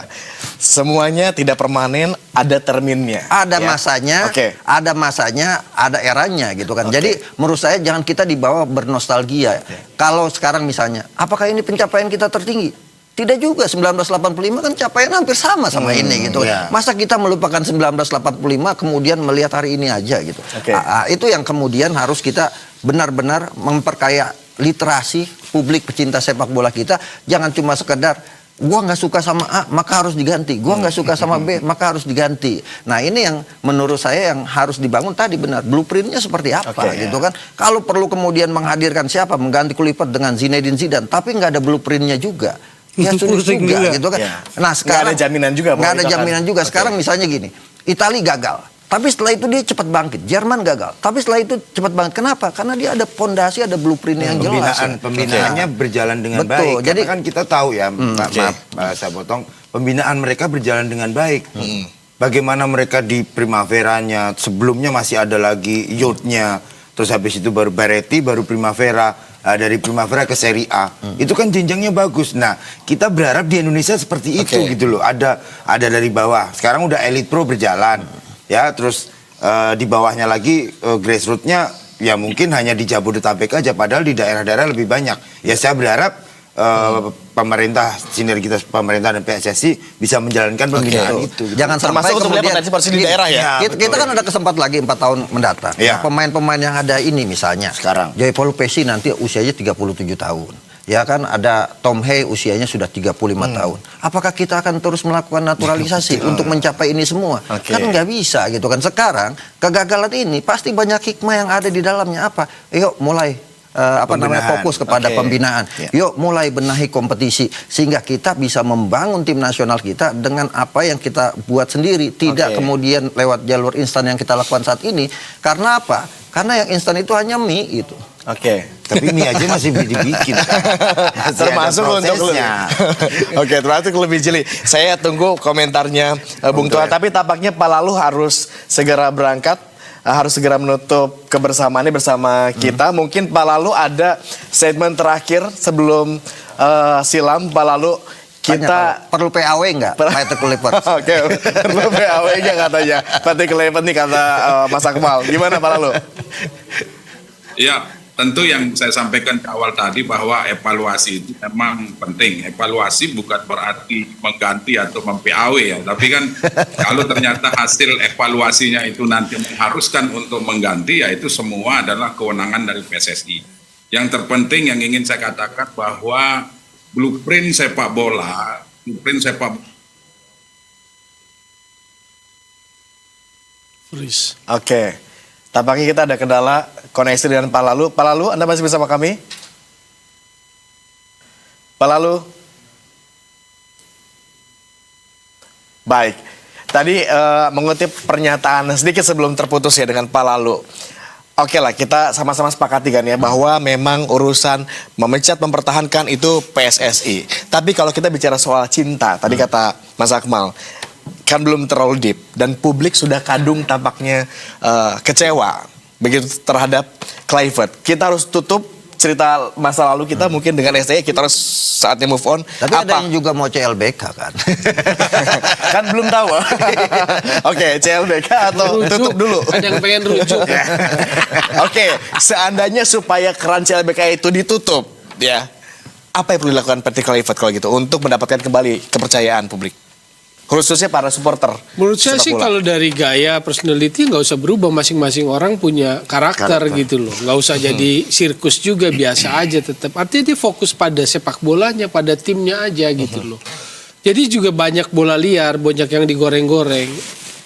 Semuanya tidak permanen, ada terminnya. Ada masanya, ada masanya, ada eranya gitu kan. Jadi menurut saya jangan kita dibawa bernostalgia. Kalau sekarang misalnya, apakah ini pencapaian kita tertinggi? Tidak juga, 1985 kan capaian hampir sama ini gitu. Masa kita melupakan 1985 kemudian melihat hari ini aja gitu. Itu yang kemudian harus kita benar-benar memperkaya literasi publik pecinta sepak bola kita. Jangan cuma sekedar gua nggak suka sama A maka harus diganti, gua nggak suka sama B maka harus diganti. Nah ini yang menurut saya yang harus dibangun tadi benar, blueprintnya seperti apa gitu kan. Kalau perlu kemudian menghadirkan siapa, mengganti Kluivert dengan Zinedine Zidane tapi nggak ada blueprintnya juga. Ya sulit juga gitu kan. Nah sekarang nggak ada jaminan juga. Nggak ada jaminan juga. Sekarang misalnya gini, Italia gagal, tapi setelah itu dia cepat bangkit. Jerman gagal, tapi setelah itu cepat bangkit. Kenapa? Karena dia ada fondasi, ada blueprint yang jelas. Pembinaannya berjalan dengan baik. Jadi kan kita tahu ya, maaf saya potong, pembinaan mereka berjalan dengan baik. Bagaimana mereka di Primaveranya, sebelumnya masih ada lagi Youth-nya, terus habis itu baru Baretti, baru Primavera. Dari Primavera ke Serie A, itu kan jenjangnya bagus. Nah, kita berharap di Indonesia seperti itu gitu loh. Ada dari bawah. Sekarang udah Elite Pro berjalan, ya. Terus di bawahnya lagi grassroots-nya ya mungkin hanya di Jabodetabek aja. Padahal di daerah-daerah lebih banyak. Ya saya berharap pemerintah, sinergitas pemerintah dan PSSI bisa menjalankan pembinaan itu. Jangan sampai untuk kemudian potensi di daerah ya. Kita kan ada kesempatan lagi 4 tahun mendatang. Pemain-pemain yang ada ini misalnya sekarang Gianpaolo Pessi nanti usianya 37 tahun. Ya kan ada Tom Hay usianya sudah 35 tahun. Apakah kita akan terus melakukan naturalisasi untuk mencapai ini semua? Kan nggak bisa gitu kan. Sekarang kegagalan ini pasti banyak hikmah yang ada di dalamnya. Apa? Yuk mulai fokus kepada pembinaan. Yuk mulai benahi kompetisi sehingga kita bisa membangun tim nasional kita dengan apa yang kita buat sendiri, tidak kemudian lewat jalur instan yang kita lakukan saat ini. Karena apa? Karena yang instan itu hanya mie gitu. Oke. Tapi mie aja masih dibikin. Termasuk untuk Oke, termasuk lebih jeli. Saya tunggu komentarnya Bung Tua. Tapi tampaknya Pak Lalu harus segera berangkat, harus segera menutup kebersamaannya bersama kita. Mungkin Pak Lalu ada statement terakhir sebelum silam. Pak Lalu, kita perlu PAW nggak? Patrick Kluivert. Oke, perlu PAW nggak katanya Patrick Kluivert nih, kata Mas Akmal. Gimana Pak Lalu? Ya, tentu yang saya sampaikan ke awal tadi bahwa evaluasi itu memang penting. Evaluasi bukan berarti mengganti atau mem-PAW ya, tapi kan kalau ternyata hasil evaluasinya itu nanti mengharuskan untuk mengganti, ya itu semua adalah kewenangan dari PSSI. Yang terpenting yang ingin saya katakan bahwa blueprint sepak bola. Oke. Tampaknya kita ada kendala koneksi dengan Pak Lalu. Pak Lalu, Anda masih bersama kami? Pak Lalu? Baik. Tadi mengutip pernyataan sedikit sebelum terputus ya dengan Pak Lalu. Oke lah, kita sama-sama sepakati kan ya bahwa memang urusan memecat mempertahankan itu PSSI. Tapi kalau kita bicara soal cinta, tadi kata Mas Akmal, kan belum terlalu deep dan publik sudah kadung tampaknya kecewa begitu terhadap Kluivert. Kita harus tutup cerita masa lalu kita mungkin dengan STY, kita harus saatnya move on. Tapi ada yang juga mau CLBK kan? Kan belum tahu. Oke, CLBK atau tutup dulu? Ada yang pengen rujuk. Oke, seandainya supaya keran CLBK itu ditutup, ya, apa yang perlu dilakukan Patrick Kluivert kalau gitu untuk mendapatkan kembali kepercayaan publik? Khususnya para supporter. Menurut saya sih kalau dari gaya personality nggak usah berubah, masing-masing orang punya karakter gitu loh. Nggak usah jadi sirkus juga, biasa aja tetap. Artinya dia fokus pada sepak bolanya, pada timnya aja gitu loh. Jadi juga banyak bola liar, banyak yang digoreng-goreng.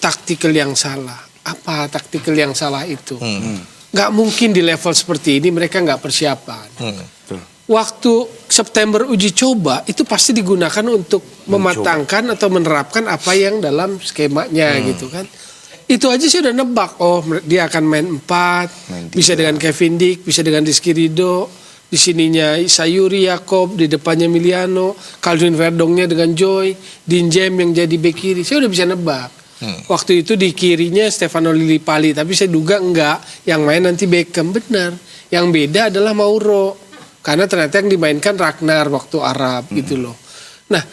Taktikal yang salah. Apa taktikal yang salah itu? Nggak mungkin di level seperti ini mereka nggak persiapan. Waktu September uji coba itu pasti digunakan untuk mematangkan atau menerapkan apa yang dalam skemanya gitu kan. Itu aja sih udah nebak, oh dia akan main 4, bisa dengan Kevin Dick, bisa dengan Rizky Ridho, di sininya Sayuri Yakob, di depannya Miliano, Calvin Verdongnya dengan Joy, Dean Jem yang jadi bek kiri. Saya udah bisa nebak. Waktu itu di kirinya Stefano Lillipali, tapi saya duga enggak, yang main nanti Beckham, benar. Yang beda adalah Mauro. Karena ternyata yang dimainkan Ragnar waktu Arab gitu loh. Nah,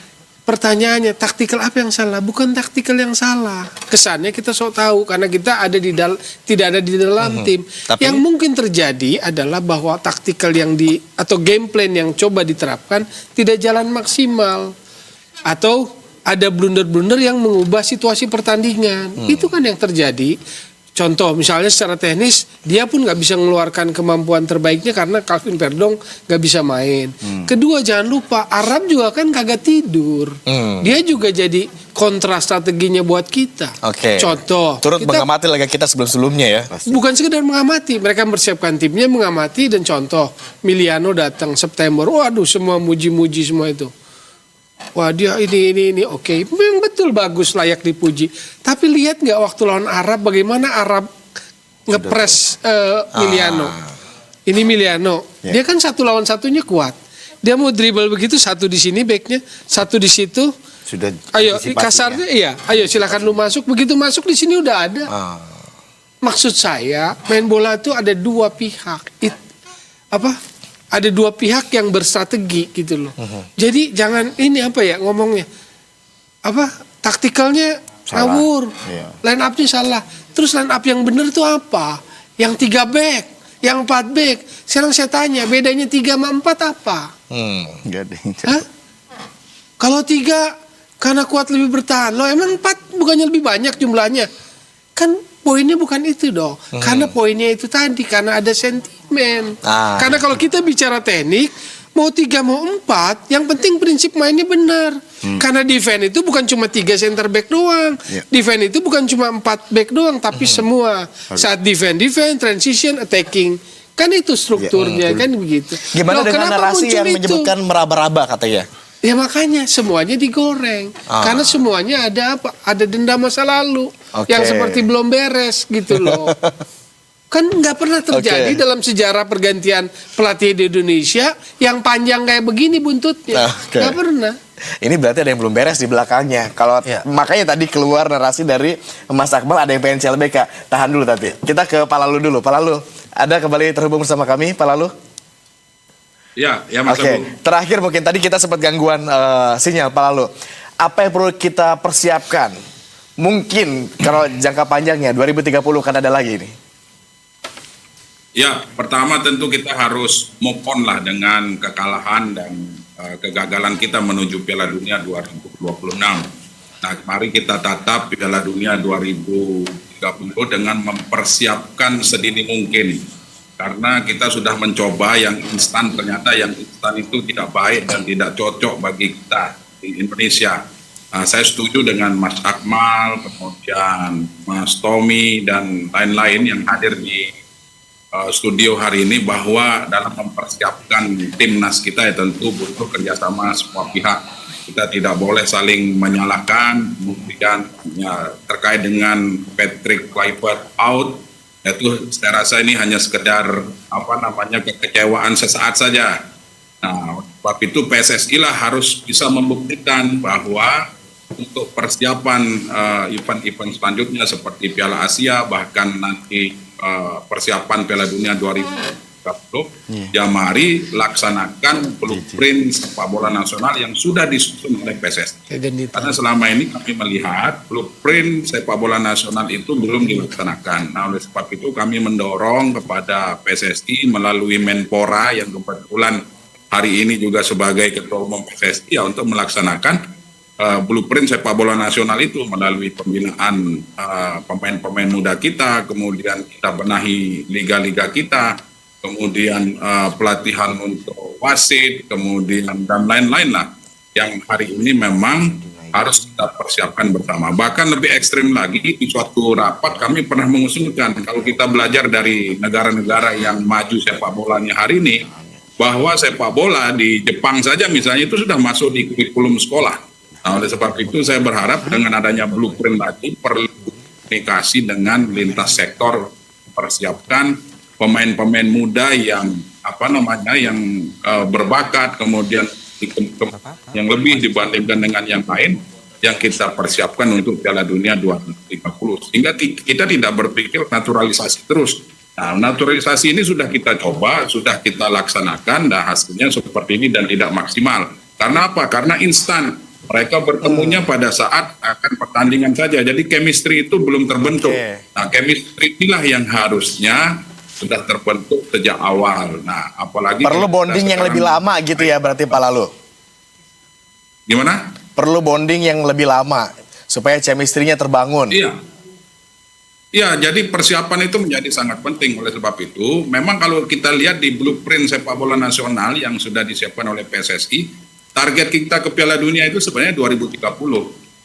pertanyaannya taktikal apa yang salah? Bukan taktikal yang salah. Kesannya kita sok tahu karena kita ada tidak ada di dalam tim. Tapi yang mungkin terjadi adalah bahwa taktikal yang atau game plan yang coba diterapkan tidak jalan maksimal. Atau ada blunder-blunder yang mengubah situasi pertandingan. Itu kan yang terjadi. Contoh misalnya secara teknis dia pun nggak bisa mengeluarkan kemampuan terbaiknya karena Calvin Verdong nggak bisa main. Kedua, jangan lupa Arab juga kan kagak tidur. Dia juga jadi kontra strateginya buat kita. Contoh turut mengamati laga kita sebelum-sebelumnya ya. Bukan sekedar mengamati, mereka mempersiapkan timnya, mengamati. Dan contoh Miliano datang September, waduh semua muji-muji semua itu. Wah dia ini oke. Memang betul bagus, layak dipuji. Tapi lihat nggak waktu lawan Arab bagaimana Arab ngepres Miliano. Ini Miliano, dia kan 1 lawan 1-nya kuat. Dia mau dribble begitu, 1 di sini backnya, 1 di situ. Sudah. Ayo kasarnya iya. Ayo silakan lu masuk. Begitu masuk di sini udah ada. Maksud saya main bola itu ada 2 pihak. Ada 2 pihak yang berstrategi gitu loh. Jadi jangan ini ngomongnya. Taktikalnya ngawur. Line up-nya salah. Terus line up yang benar itu apa? Yang 3 back, yang 4 back. Sekarang saya tanya, bedanya 3 sama 4 apa? Kalau 3 karena kuat lebih bertahan. Loh emang 4 bukannya lebih banyak jumlahnya? Kan poinnya bukan itu dong. Karena poinnya itu tadi, karena ada sentimen. Karena kalau kita bicara teknik, mau 3 mau 4, yang penting prinsip mainnya benar. Karena defense itu bukan cuma 3 center back doang. Defense itu bukan cuma 4 back doang, tapi semua. Saat defense, transition, attacking. Kan itu strukturnya, kan begitu. Gimana dengan narasi yang menyebutkan meraba-raba katanya? Ya makanya semuanya digoreng. Karena semuanya ada dendam masa lalu yang seperti belum beres gitu loh. Kan nggak pernah terjadi dalam sejarah pergantian pelatih di Indonesia yang panjang kayak begini buntutnya. Nggak pernah. Ini berarti ada yang belum beres di belakangnya. Kalau makanya tadi keluar narasi dari Mas Akmal ada yang pengen CLBK. Tahan dulu tadi. Kita ke Pak Lalu dulu. Pak Lalu, ada kembali terhubung bersama kami, Pak Lalu? Ya Mas Agung. Terakhir mungkin tadi kita sempat gangguan sinyal, Pak Lalu. Apa yang perlu kita persiapkan? Mungkin kalau jangka panjangnya 2030 kan ada lagi ini. Ya, pertama tentu kita harus move on lah dengan kekalahan dan kegagalan kita menuju Piala Dunia 2026. Nah, mari kita tatap Piala Dunia 2030 dengan mempersiapkan sedini mungkin. Karena kita sudah mencoba yang instan, ternyata yang instan itu tidak baik dan tidak cocok bagi kita di Indonesia. Saya setuju dengan Mas Akmal, kemudian Mas Tommy, dan lain-lain yang hadir di studio hari ini bahwa dalam mempersiapkan timnas kita ya tentu butuh kerjasama semua pihak. Kita tidak boleh saling menyalahkan. Kemudian terkait dengan Patrick Kluivert out, itu saya rasa ini hanya sekedar kekecewaan sesaat saja. Nah, sebab itu PSSI lah harus bisa membuktikan bahwa untuk persiapan event-event selanjutnya seperti Piala Asia, bahkan nanti persiapan Piala Dunia 2030, ya mari laksanakan blueprint sepak bola nasional yang sudah disusun oleh PSSI. Karena selama ini kami melihat blueprint sepak bola nasional itu belum dilaksanakan. Nah, oleh sebab itu kami mendorong kepada PSSI melalui Menpora yang kebetulan hari ini juga sebagai Ketua Umum PSSI ya, untuk melaksanakan blueprint sepak bola nasional itu melalui pembinaan pemain-pemain muda kita, kemudian kita benahi liga-liga kita, kemudian pelatihan untuk wasit, kemudian dan lain-lain lah yang hari ini memang harus kita persiapkan bersama. Bahkan lebih ekstrim lagi, di suatu rapat kami pernah mengusulkan kalau kita belajar dari negara-negara yang maju sepak bolanya hari ini, bahwa sepak bola di Jepang saja misalnya itu sudah masuk di kurikulum sekolah. Nah, oleh sebab itu saya berharap dengan adanya blueprint tadi perlu komunikasi dengan lintas sektor, persiapkan pemain-pemain muda yang berbakat, kemudian yang lebih dibandingkan dengan yang lain yang kita persiapkan untuk Piala Dunia 2030 sehingga kita tidak berpikir naturalisasi terus. Nah, naturalisasi ini sudah kita coba, sudah kita laksanakan, dan hasilnya seperti ini dan tidak maksimal. Karena apa? Karena instan. Mereka bertemunya pada saat akan pertandingan saja. Jadi chemistry itu belum terbentuk. Nah, chemistry inilah yang harusnya sudah terbentuk sejak awal. Nah, apalagi perlu bonding yang lebih lama gitu ya berarti Pak Lalu. Gimana? Perlu bonding yang lebih lama supaya chemistry-nya terbangun. Iya. Ya, jadi persiapan itu menjadi sangat penting. Oleh sebab itu, memang kalau kita lihat di blueprint sepak bola nasional yang sudah disiapkan oleh PSSI, target kita ke Piala Dunia itu sebenarnya 2030.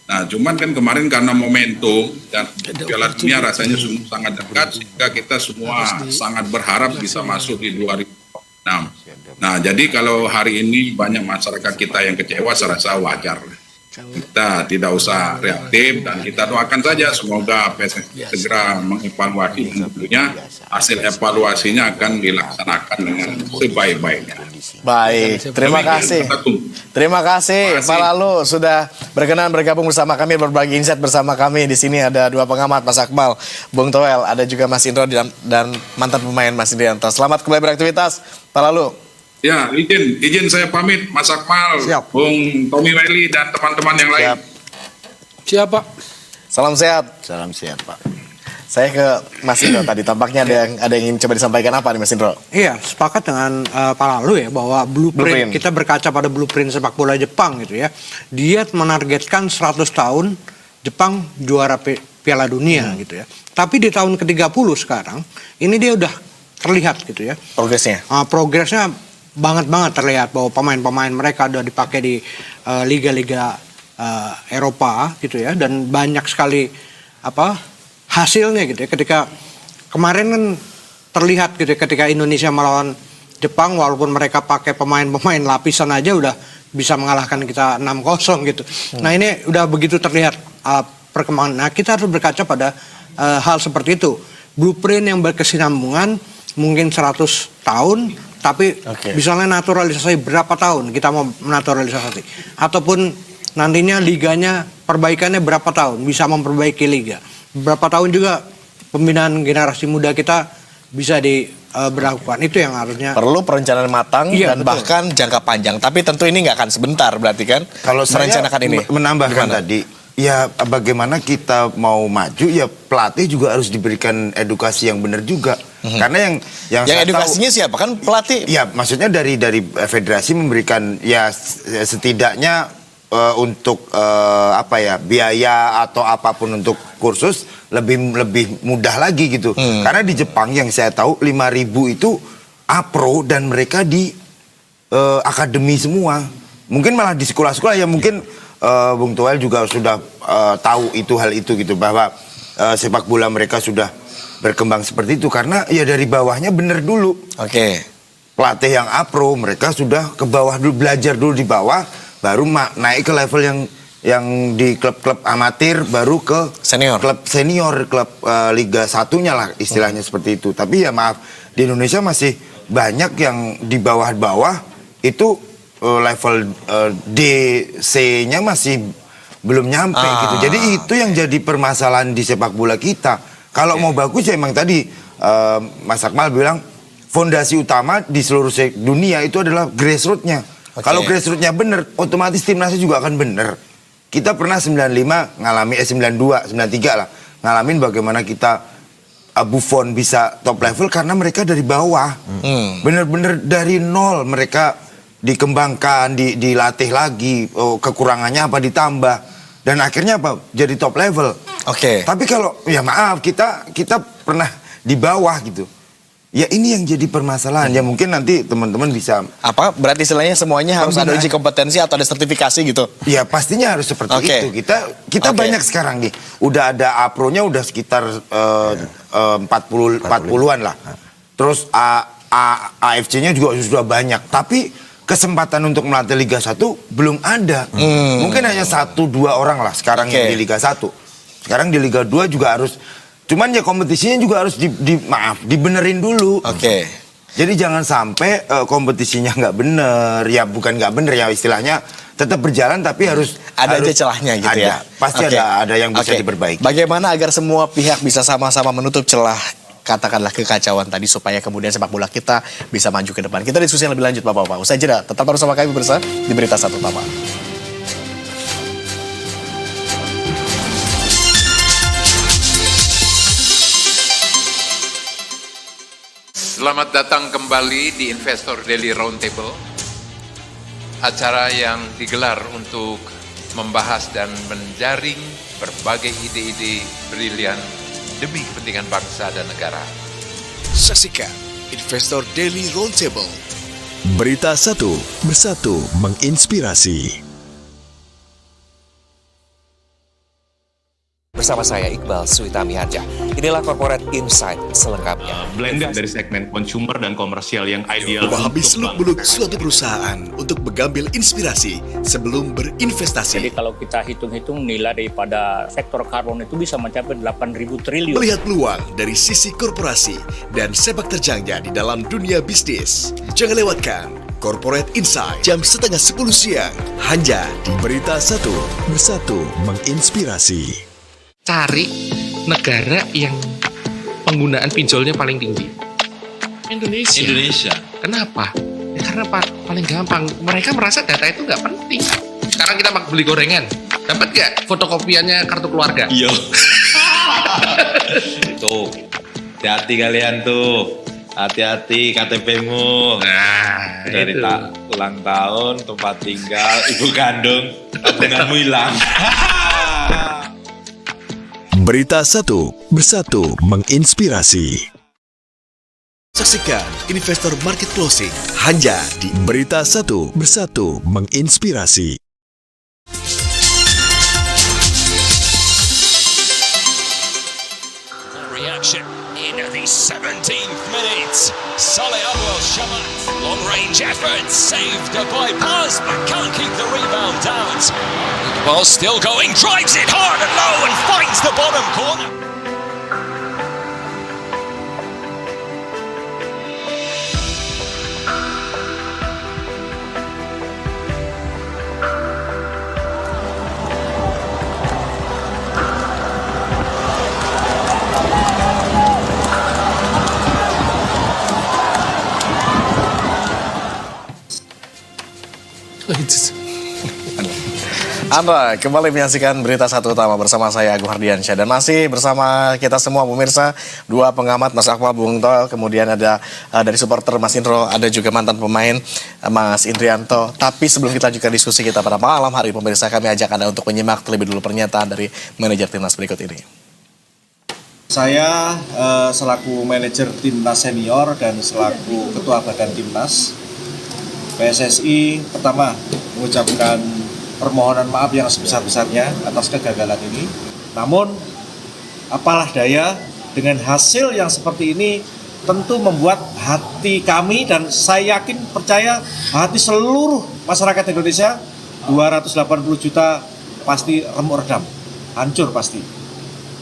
Nah, cuman kan kemarin karena momentum dan Piala Dunia rasanya sangat dekat, sehingga kita semua sangat berharap bisa masuk di 2026. Nah, jadi kalau hari ini banyak masyarakat kita yang kecewa, saya rasa wajar. Kita tidak usah reaktif dan kita doakan saja semoga PSSI segera mengevaluasi, tentunya hasil evaluasinya akan dilaksanakan dengan sebaik-baiknya. Baik, terima kasih. Terima kasih Pak Lalu sudah berkenan bergabung bersama kami, berbagi insight bersama kami. Di sini ada dua pengamat, Mas Akmal, Bung Toel, ada juga Mas Indro dan mantan pemain Mas Indrianto. Selamat kembali beraktivitas, Pak Lalu. Ya, izin saya pamit, Mas Akmal, Bung Tommy Welly dan teman-teman yang lain. Siap, Pak. Salam sehat. Salam sehat, Pak. Saya ke Mas Indro tadi, tampaknya ada yang ingin coba disampaikan apa nih Mas Indro? Iya, sepakat dengan Pak Lalu ya, bahwa blueprint, kita berkaca pada blueprint sepak bola Jepang gitu ya. Dia menargetkan 100 tahun Jepang juara Piala Dunia gitu ya. Tapi di tahun ke-30 sekarang, ini dia udah terlihat gitu ya. Progresnya? Progresnya banget terlihat bahwa pemain-pemain mereka udah dipakai di liga-liga Eropa gitu ya, dan banyak sekali hasilnya gitu ya. Ketika kemarin kan terlihat gitu ya, ketika Indonesia melawan Jepang, walaupun mereka pakai pemain-pemain lapisan aja udah bisa mengalahkan kita 6-0 gitu. Nah, ini udah begitu terlihat perkembangan. Nah, kita harus berkaca pada hal seperti itu. blueprint yang berkesinambungan mungkin 100 tahun, tapi misalnya naturalisasi berapa tahun kita mau menaturalisasi, ataupun nantinya liganya perbaikannya berapa tahun bisa memperbaiki liga, berapa tahun juga pembinaan generasi muda kita bisa diberlakukan. Itu yang harusnya perlu perencanaan matang dan betul. bahkan jangka panjang. Tapi tentu ini nggak akan sebentar, berarti kan? Kalau saya merencanakan ini menambahkan gimana? tadi, ya bagaimana kita mau maju, ya pelatih juga harus diberikan edukasi yang benar juga. Karena yang saya edukasinya tahu, siapa? Kan pelatih. Ya maksudnya dari federasi memberikan ya setidaknya untuk apa ya, biaya atau apapun untuk kursus lebih mudah lagi gitu. Karena di Jepang yang saya tahu 5.000 itu A-Pro dan mereka di akademi semua. Mungkin malah di sekolah-sekolah ya mungkin Bung Toel juga sudah tahu hal itu gitu, bahwa sepak bola mereka sudah berkembang seperti itu karena ya dari bawahnya bener dulu. Pelatih yang A-Pro mereka sudah ke bawah dulu, belajar dulu di bawah, baru naik ke level yang di klub-klub amatir, baru ke klub senior, klub Liga 1-nya lah istilahnya seperti itu. Tapi ya maaf, di Indonesia masih banyak yang di bawah-bawah itu level DC-nya masih belum nyampe gitu. Jadi itu yang jadi permasalahan di sepak bola kita. Kalau mau bagus ya emang tadi Mas Akmal bilang fondasi utama di seluruh dunia itu adalah grassroots-nya. Kalau grassroots-nya bener, otomatis timnasnya juga akan bener. Kita pernah 95 ngalami 92, 93 lah, ngalamin bagaimana kita Buffon bisa top level karena mereka dari bawah. Bener-bener dari nol mereka dikembangkan, dilatih lagi, kekurangannya apa ditambah, dan akhirnya apa? Jadi top level. Tapi kalau ya maaf, kita pernah di bawah gitu. Ya ini yang jadi permasalahan. Ya mungkin nanti teman-teman bisa berarti istilahnya semuanya harus ada uji kompetensi atau ada sertifikasi gitu. Ya pastinya harus seperti itu. Kita banyak sekarang nih. Udah ada A-Pro-nya udah sekitar 40-an lah. Terus AFC-nya juga sudah banyak. Tapi kesempatan untuk melatih Liga 1 belum ada. Mungkin hanya 1-2 orang lah sekarang yang di Liga 1. Sekarang di Liga 2 juga harus, cuman ya kompetisinya juga harus dibenerin dulu. Jadi jangan sampai kompetisinya nggak bener, ya bukan nggak bener ya istilahnya, tetap berjalan tapi harus ada aja celahnya gitu ya. Pasti ada yang bisa diperbaiki. Bagaimana agar semua pihak bisa sama-sama menutup celah katakanlah kekacauan tadi supaya kemudian sepak bola kita bisa maju ke depan. Kita diskusi yang lebih lanjut Bapak-bapak. Usai jeda, tetap bersama kami bersama di Berita Satu Utama. Selamat datang kembali di Investor Daily Roundtable, acara yang digelar untuk membahas dan menjaring berbagai ide-ide brilian demi kepentingan bangsa dan negara. Saksikan Investor Daily Roundtable. Berita Satu, bersatu menginspirasi. Bersama saya Iqbal Suitami Harja. Inilah Corporate Insight selengkapnya. Blended dari segmen consumer dan komersial yang ideal. Memahami seluk-beluk suatu perusahaan untuk mengambil inspirasi sebelum berinvestasi. Jadi kalau kita hitung-hitung nilai daripada sektor karbon itu bisa mencapai 8.000 triliun. Melihat peluang dari sisi korporasi dan sepak terjangnya di dalam dunia bisnis. Jangan lewatkan Corporate Insight jam 9:30 siang hanya di Berita Satu, bersatu menginspirasi. Cari negara yang penggunaan pinjolnya paling tinggi. Indonesia. Kenapa? Ya karena paling gampang. Mereka merasa data itu nggak penting. Sekarang kita beli gorengan, dapat nggak fotokopiannya kartu keluarga? Iya. Tuh, hati-hati kalian tuh. Hati-hati KTP-mu. Nah, dari ulang tahun, tempat tinggal, ibu kandung, tabunganmu hilang. Berita Satu, bersatu menginspirasi. Saksikan Investor Market Closing hanya di Berita Satu, bersatu menginspirasi. Reaction in the 17th minute. Saleh Abdel Shamat, long range effort, saved by Paz, but can't keep the rebound out. The ball still going, drives it hard and low and finds the bottom corner. Anda kembali menyaksikan Berita Satu Utama bersama saya Agung Hardiansyah. Dan masih bersama kita semua pemirsa, dua pengamat Mas Akmal Bung Tol, kemudian ada dari supporter Mas Indro, ada juga mantan pemain Mas Indrianto. Tapi sebelum kita lanjutkan diskusi kita pada malam hari, pemirsa, kami ajak Anda untuk menyimak terlebih dulu pernyataan dari manajer timnas berikut ini. Saya selaku manajer timnas senior dan selaku ketua badan timnas PSSI pertama mengucapkan permohonan maaf yang sebesar-besarnya atas kegagalan ini. Namun apalah daya, dengan hasil yang seperti ini tentu membuat hati kami dan saya yakin percaya hati seluruh masyarakat Indonesia 280 juta pasti remuk redam, hancur pasti.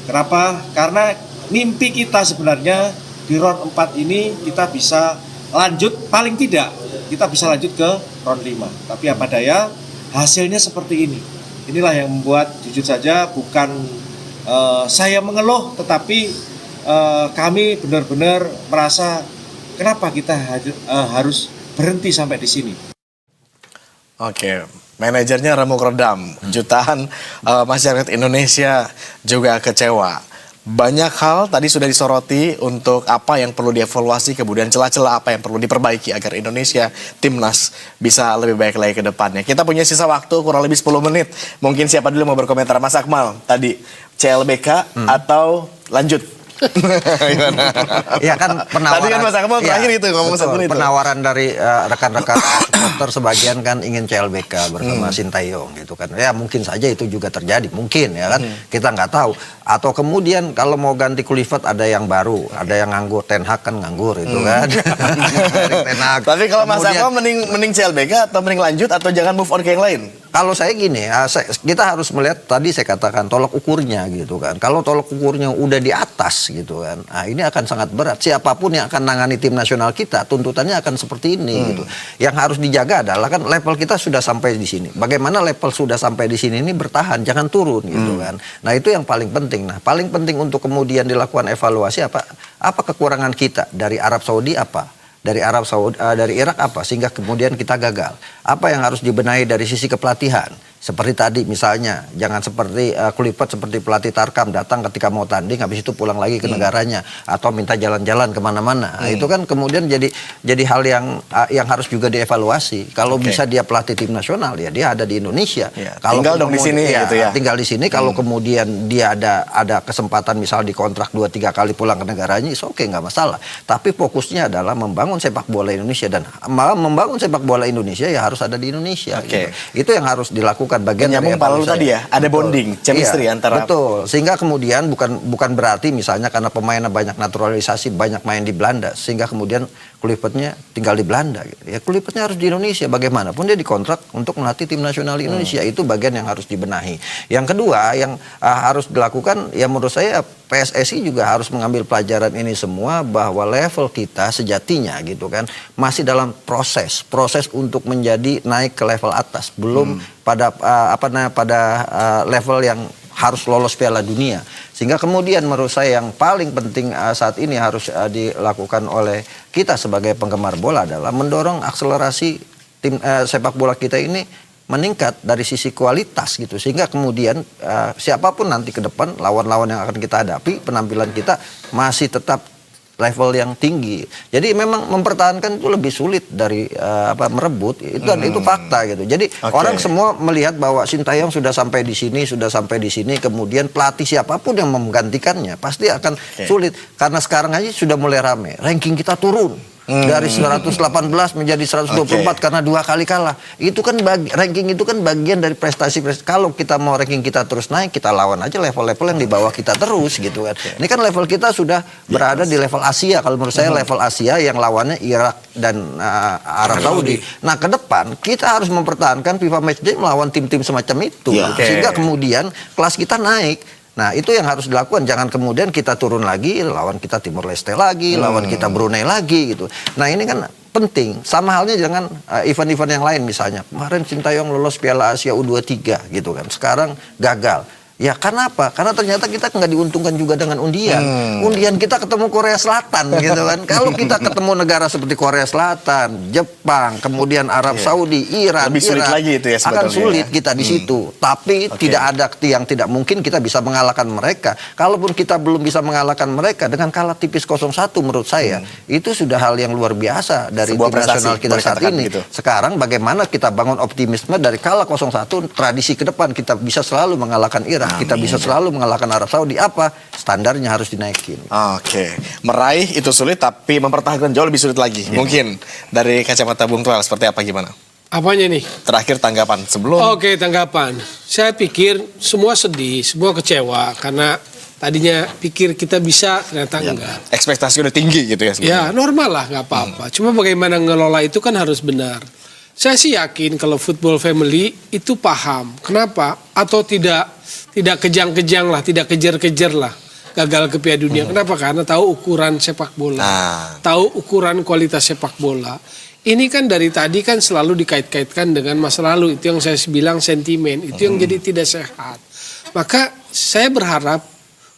Kenapa? Karena mimpi kita sebenarnya di round 4 ini kita bisa lanjut, paling tidak kita bisa lanjut ke round 5. Tapi apa daya, hasilnya seperti ini. Inilah yang membuat, jujur saja, bukan saya mengeluh, tetapi kami benar-benar merasa kenapa kita harus berhenti sampai di sini. Oke, manajernya remuk redam, jutaan masyarakat Indonesia juga kecewa. Banyak hal tadi sudah disoroti untuk apa yang perlu dievaluasi, kemudian celah-celah apa yang perlu diperbaiki agar Indonesia timnas bisa lebih baik lagi ke depannya. Kita punya sisa waktu kurang lebih 10 menit. Mungkin siapa dulu mau berkomentar? Mas Akmal, tadi CLBK atau lanjut? Iya kan penawaran. Tadi kan Mas Akmal terakhir itu ngomong satu menit. Penawaran dari rekan-rekan supporter sebagian kan ingin CLBK bersama Sintayong gitu kan. Ya mungkin saja itu juga terjadi, mungkin ya kan. Kita nggak tahu. Atau kemudian kalau mau ganti Kluivert ada yang baru, ada yang nganggur. Ten Hag kan nganggur itu kan. Ten Hag. Tapi kalau Mas Akmal mending CLBK atau mending lanjut atau jangan move on ke yang lain? Kalau saya gini, kita harus melihat, tadi saya katakan tolak ukurnya gitu kan. Kalau tolak ukurnya udah di atas gitu kan, nah ini akan sangat berat. Siapapun yang akan nangani tim nasional kita, tuntutannya akan seperti ini gitu. Yang harus dijaga adalah kan level kita sudah sampai di sini. Bagaimana level sudah sampai di sini ini bertahan, jangan turun gitu kan. Nah itu yang paling penting. Nah paling penting untuk kemudian dilakukan evaluasi apa kekurangan kita dari Arab Saudi apa? Dari dari Irak apa sehingga kemudian kita gagal. Apa yang harus dibenahi dari sisi kepelatihan? Seperti tadi misalnya, jangan seperti Kluivert seperti pelatih Tarkam datang ketika mau tanding, habis itu pulang lagi ke negaranya atau minta jalan-jalan kemana-mana. Nah, itu kan kemudian jadi hal yang harus juga dievaluasi. Kalau bisa dia pelatih tim nasional, ya dia ada di Indonesia. Kalau tinggal dong di sini gitu ya. Tinggal di sini. Kalau kemudian dia ada kesempatan misal dikontrak 2-3 kali pulang ke negaranya, oke nggak masalah. Tapi fokusnya adalah membangun sepak bola Indonesia, dan membangun sepak bola Indonesia ya harus ada di Indonesia. Gitu. Itu yang harus dilakukan. Bagian nyambung Pak Lalu tadi ya, ada bonding, chemistry antara. Betul, sehingga kemudian bukan berarti misalnya karena pemainnya banyak naturalisasi, banyak main di Belanda, sehingga kemudian Kluivertnya tinggal di Belanda. Gitu. Ya Kluivertnya harus di Indonesia, bagaimanapun dia dikontrak untuk melatih tim nasional Indonesia. Itu bagian yang harus dibenahi. Yang kedua yang harus dilakukan, ya menurut saya PSSI juga harus mengambil pelajaran ini semua, bahwa level kita sejatinya gitu kan masih dalam proses untuk menjadi naik ke level atas, belum pada level yang harus lolos Piala Dunia. Sehingga kemudian menurut saya yang paling penting saat ini harus dilakukan oleh kita sebagai penggemar bola adalah mendorong akselerasi tim sepak bola kita ini meningkat dari sisi kualitas gitu, sehingga kemudian siapapun nanti ke depan lawan-lawan yang akan kita hadapi, penampilan kita masih tetap level yang tinggi. Jadi memang mempertahankan itu lebih sulit dari merebut, itu fakta gitu. Jadi orang semua melihat bahwa Sintayong sudah sampai di sini, kemudian pelatih siapapun yang menggantikannya pasti akan sulit, karena sekarang aja sudah mulai rame, ranking kita turun. Dari 118 menjadi 124 karena 2 kali kalah. Itu kan ranking itu kan bagian dari prestasi. Kalau kita mau ranking kita terus naik, kita lawan aja level-level yang di bawah kita terus gitu kan. Ini kan level kita sudah berada di level Asia. Kalau menurut saya level Asia yang lawannya Irak dan Arab Saudi. Nah ke depan kita harus mempertahankan FIFA Matchday melawan tim-tim semacam itu. Sehingga kemudian kelas kita naik. Nah itu yang harus dilakukan, jangan kemudian kita turun lagi, lawan kita Timor Leste lagi, lawan kita Brunei lagi gitu. Nah ini kan penting, sama halnya dengan event-event yang lain misalnya. Kemarin Sintayong lolos Piala Asia U23 gitu kan, sekarang gagal. Ya karena apa? Karena ternyata kita nggak diuntungkan juga dengan undian. Undian kita ketemu Korea Selatan gitu kan. Kalau kita ketemu negara seperti Korea Selatan, Jepang, kemudian Arab Saudi, Iran, lebih sulit Irak, lagi itu ya akan sebetulnya. sulit kita di situ. Tapi tidak ada yang tidak mungkin kita bisa mengalahkan mereka. Kalaupun kita belum bisa mengalahkan mereka dengan kalah tipis 0-1 menurut saya, itu sudah hal yang luar biasa dari Sebuah tim nasional prestasi, kita boleh saat katakan ini. begitu. Sekarang bagaimana kita bangun optimisme dari kalah 0-1, tradisi ke depan kita bisa selalu mengalahkan Irak. Kita bisa selalu mengalahkan Arab Saudi. Apa? Standarnya harus dinaikin. Oke, meraih itu sulit tapi mempertahankan jauh lebih sulit lagi. Mungkin dari kacamata Bung Toel seperti apa gimana? Apanya nih? Terakhir tanggapan sebelum. Oke, tanggapan. Saya pikir semua sedih, semua kecewa karena tadinya pikir kita bisa, ternyata enggak. Ekspektasi udah tinggi gitu ya Ya, sebenarnya. normal lah, nggak apa-apa. Cuma bagaimana ngelola itu kan harus benar. Saya sih yakin kalau football family itu paham. Kenapa? Atau tidak kejang-kejang lah, tidak kejar-kejar lah gagal ke Piala Dunia. Kenapa? Karena tahu ukuran sepak bola. Tahu ukuran kualitas sepak bola. Ini kan dari tadi kan selalu dikait-kaitkan dengan masa lalu. Itu yang saya bilang sentimen. Itu yang jadi tidak sehat. Maka saya berharap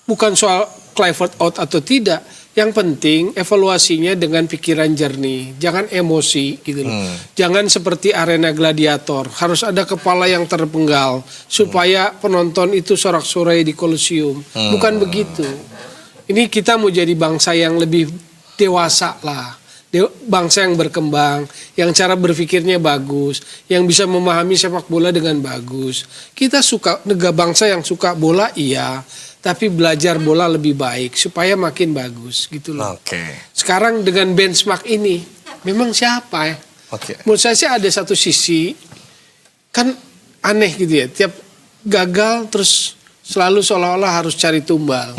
bukan soal Clifford out atau tidak. Yang penting evaluasinya dengan pikiran jernih. Jangan emosi gitu loh. Jangan seperti arena gladiator. Harus ada kepala yang terpenggal. Supaya penonton itu sorak-sorai di Kolosium. Bukan begitu. Ini kita mau jadi bangsa yang lebih dewasa lah. Bangsa yang berkembang. Yang cara berpikirnya bagus. Yang bisa memahami sepak bola dengan bagus. Kita suka negara bangsa yang suka bola iya. Tapi belajar bola lebih baik supaya makin bagus gitu loh. Sekarang dengan benchmark ini memang siapa ya? Menurut saya sih ada satu sisi kan aneh gitu ya. Tiap gagal terus selalu seolah-olah harus cari tumbal.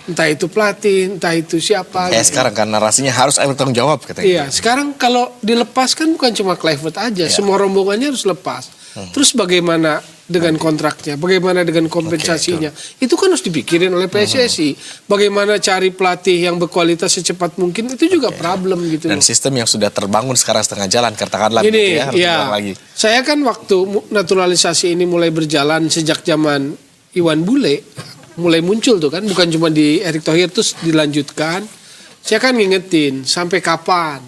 Entah itu pelatih, entah itu siapa. Gitu. Sekarang kan narasinya harus bertanggung jawab katanya. Iya, sekarang kalau dilepas kan bukan cuma Clifford aja, semua rombongannya harus lepas. Terus bagaimana dengan kontraknya, bagaimana dengan kompensasinya, itu kan harus dipikirin oleh PSSI. Bagaimana cari pelatih yang berkualitas secepat mungkin, itu juga problem gitu. Dan sistem yang sudah terbangun sekarang setengah jalan, katakanlah Gini, gitu ya, harus diulang lagi. Saya kan waktu naturalisasi ini mulai berjalan sejak zaman Iwan Bule, mulai muncul tuh kan, bukan cuma di Erick Thohir terus dilanjutkan. Saya kan ngingetin sampai kapan.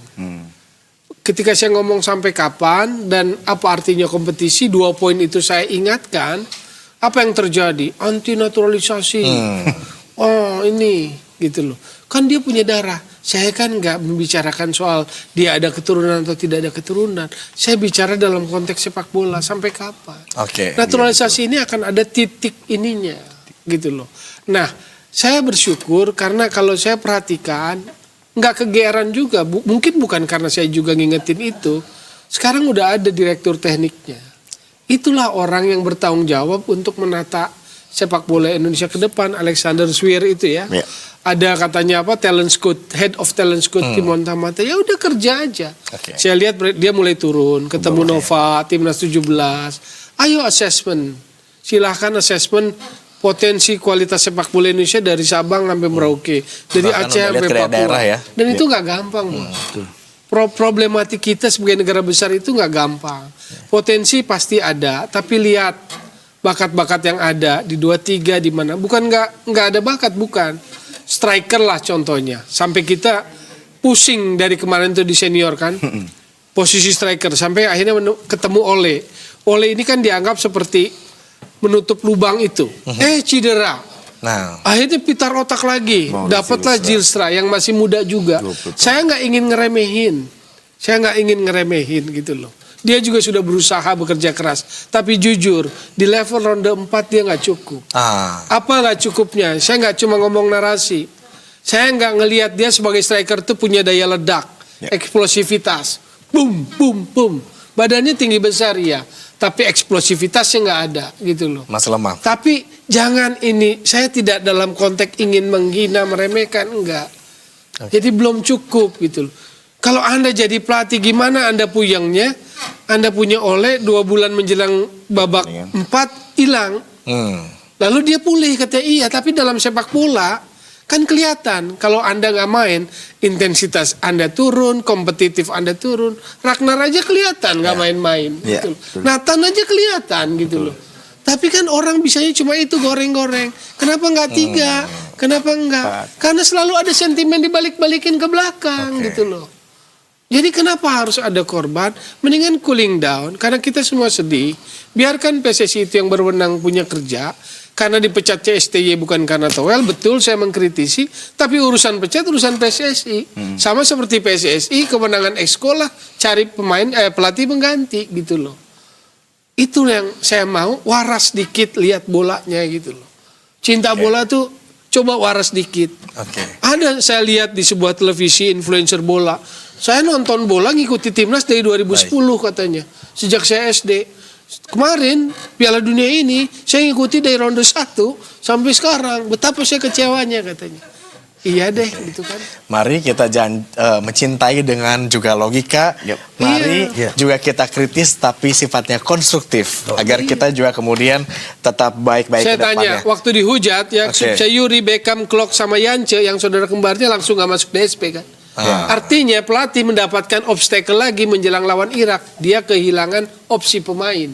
Ketika saya ngomong sampai kapan dan apa artinya kompetisi, 2 poin itu saya ingatkan, apa yang terjadi? Anti naturalisasi. Oh ini gitu loh. Kan dia punya darah. Saya kan nggak membicarakan soal dia ada keturunan atau tidak ada keturunan. Saya bicara dalam konteks sepak bola sampai kapan. Naturalisasi ini akan ada titik ininya gitu loh. Nah, saya bersyukur karena kalau saya perhatikan nggak kegeeran juga, mungkin bukan karena saya juga ngingetin itu. Sekarang udah ada direktur tekniknya. Itulah orang yang bertanggung jawab untuk menata sepak bola Indonesia ke depan. Alexander Sweer itu ya. Ada katanya apa talent scout, head of talent scout Timon Tamata. Ya udah kerja aja. Saya lihat dia mulai turun, ketemu Nova, Timnas 17. Ayo assessment. Silahkan assessment potensi kualitas sepak bola Indonesia dari Sabang sampai Merauke, dari Aceh sampai Papua. Ya. Dan itu nggak gampang, problematik kita sebagai negara besar itu nggak gampang. Potensi pasti ada, tapi lihat bakat-bakat yang ada di 2-3 di mana. Bukan nggak ada bakat, bukan. Striker lah contohnya. Sampai kita pusing dari kemarin tuh di senior kan, posisi striker sampai akhirnya ketemu Ole. Ole ini kan dianggap seperti menutup lubang itu, cedera. Nah, akhirnya pitar otak lagi, dapatlah Zylstra yang masih muda juga. Saya nggak ingin ngeremehin, gitu loh. Dia juga sudah berusaha bekerja keras, tapi jujur di level ronde 4 dia nggak cukup. Apa nggak cukupnya? Saya nggak cuma ngomong narasi, saya nggak ngelihat dia sebagai striker tuh punya daya ledak, eksplosivitas, boom, boom, boom. Badannya tinggi besar ya, tapi eksplosivitasnya nggak ada gitu loh. Mas lemah. Tapi jangan ini, saya tidak dalam konteks ingin menghina, meremehkan, enggak. Jadi belum cukup gitu loh. Kalau Anda jadi pelatih gimana Anda puyengnya? Anda punya Ole 2 bulan menjelang babak 4 hilang. Lalu dia pulih katanya iya, tapi dalam sepak bola kan kelihatan kalau Anda nggak main, intensitas Anda turun, kompetitif Anda turun. Ragnar aja kelihatan nggak main-main. Gitu. Nathan aja kelihatan gitu loh. Tapi kan orang bisanya cuma itu goreng-goreng. Kenapa nggak 3? Kenapa enggak? Karena selalu ada sentimen dibalik-balikin ke belakang gitu loh. Jadi kenapa harus ada korban? Mendingan cooling down karena kita semua sedih. Biarkan PSSI itu yang berwenang punya kerja. Karena dipecat CSTY bukan karena towel. Betul saya mengkritisi. Tapi urusan pecat urusan PSSI. Sama seperti PSSI kewenangan sekolah cari pelatih pengganti gitu loh. Itu yang saya mau waras dikit lihat bolanya gitu loh. Cinta bola tuh coba waras dikit. Ada saya lihat di sebuah televisi influencer bola. Saya nonton bola ngikuti timnas dari 2010 katanya. Sejak saya SD. Kemarin Piala Dunia ini saya ngikuti dari ronde 1 sampai sekarang. Betapa saya kecewanya katanya. Iya deh gitu kan. Mari kita mencintai dengan juga logika. Mari juga kita kritis tapi sifatnya konstruktif. Agar kita juga kemudian tetap baik-baik Saya ke depannya. tanya, waktu dihujat ya Sayuri, Beckham, Klok sama Yance yang saudara kembarnya langsung gak masuk DSP kan. Artinya pelatih mendapatkan obstacle lagi menjelang lawan Irak. Dia kehilangan opsi pemain.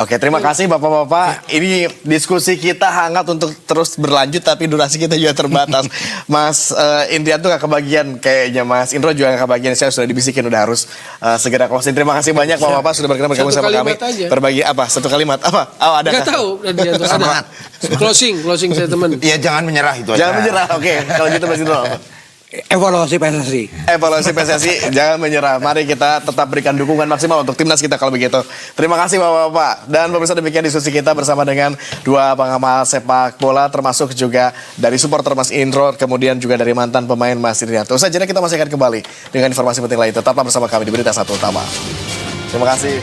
Oke, terima kasih Bapak-Bapak. Ini diskusi kita hangat untuk terus berlanjut tapi durasi kita juga terbatas. Mas Indrian tuh gak kebagian kayaknya, Mas Indro juga gak kebagian. Saya sudah dibisikin udah harus segera closing. Terima kasih banyak Bapak-Bapak sudah berkenan bergabung sama kami. Berbagi apa? Satu kalimat apa? Oh, ada Gak tahu. Ada. Closing saya teman. Iya, jangan menyerah itu aja. Jangan menyerah. Oke, kalau gitu Mas Indro. Evaluasi PSSI. Evaluasi PSSI, jangan menyerah. Mari kita tetap berikan dukungan maksimal untuk timnas kita kalau begitu. Terima kasih Bapak-Bapak. Dan pemirsa, demikian diskusi kita bersama dengan dua pengamat sepak bola, termasuk juga dari supporter Mas Indro, kemudian juga dari mantan pemain Mas Indrianto. Usai jeda kita masih akan kembali dengan informasi penting lain. Tetaplah bersama kami di Berita Satu Utama. Terima kasih.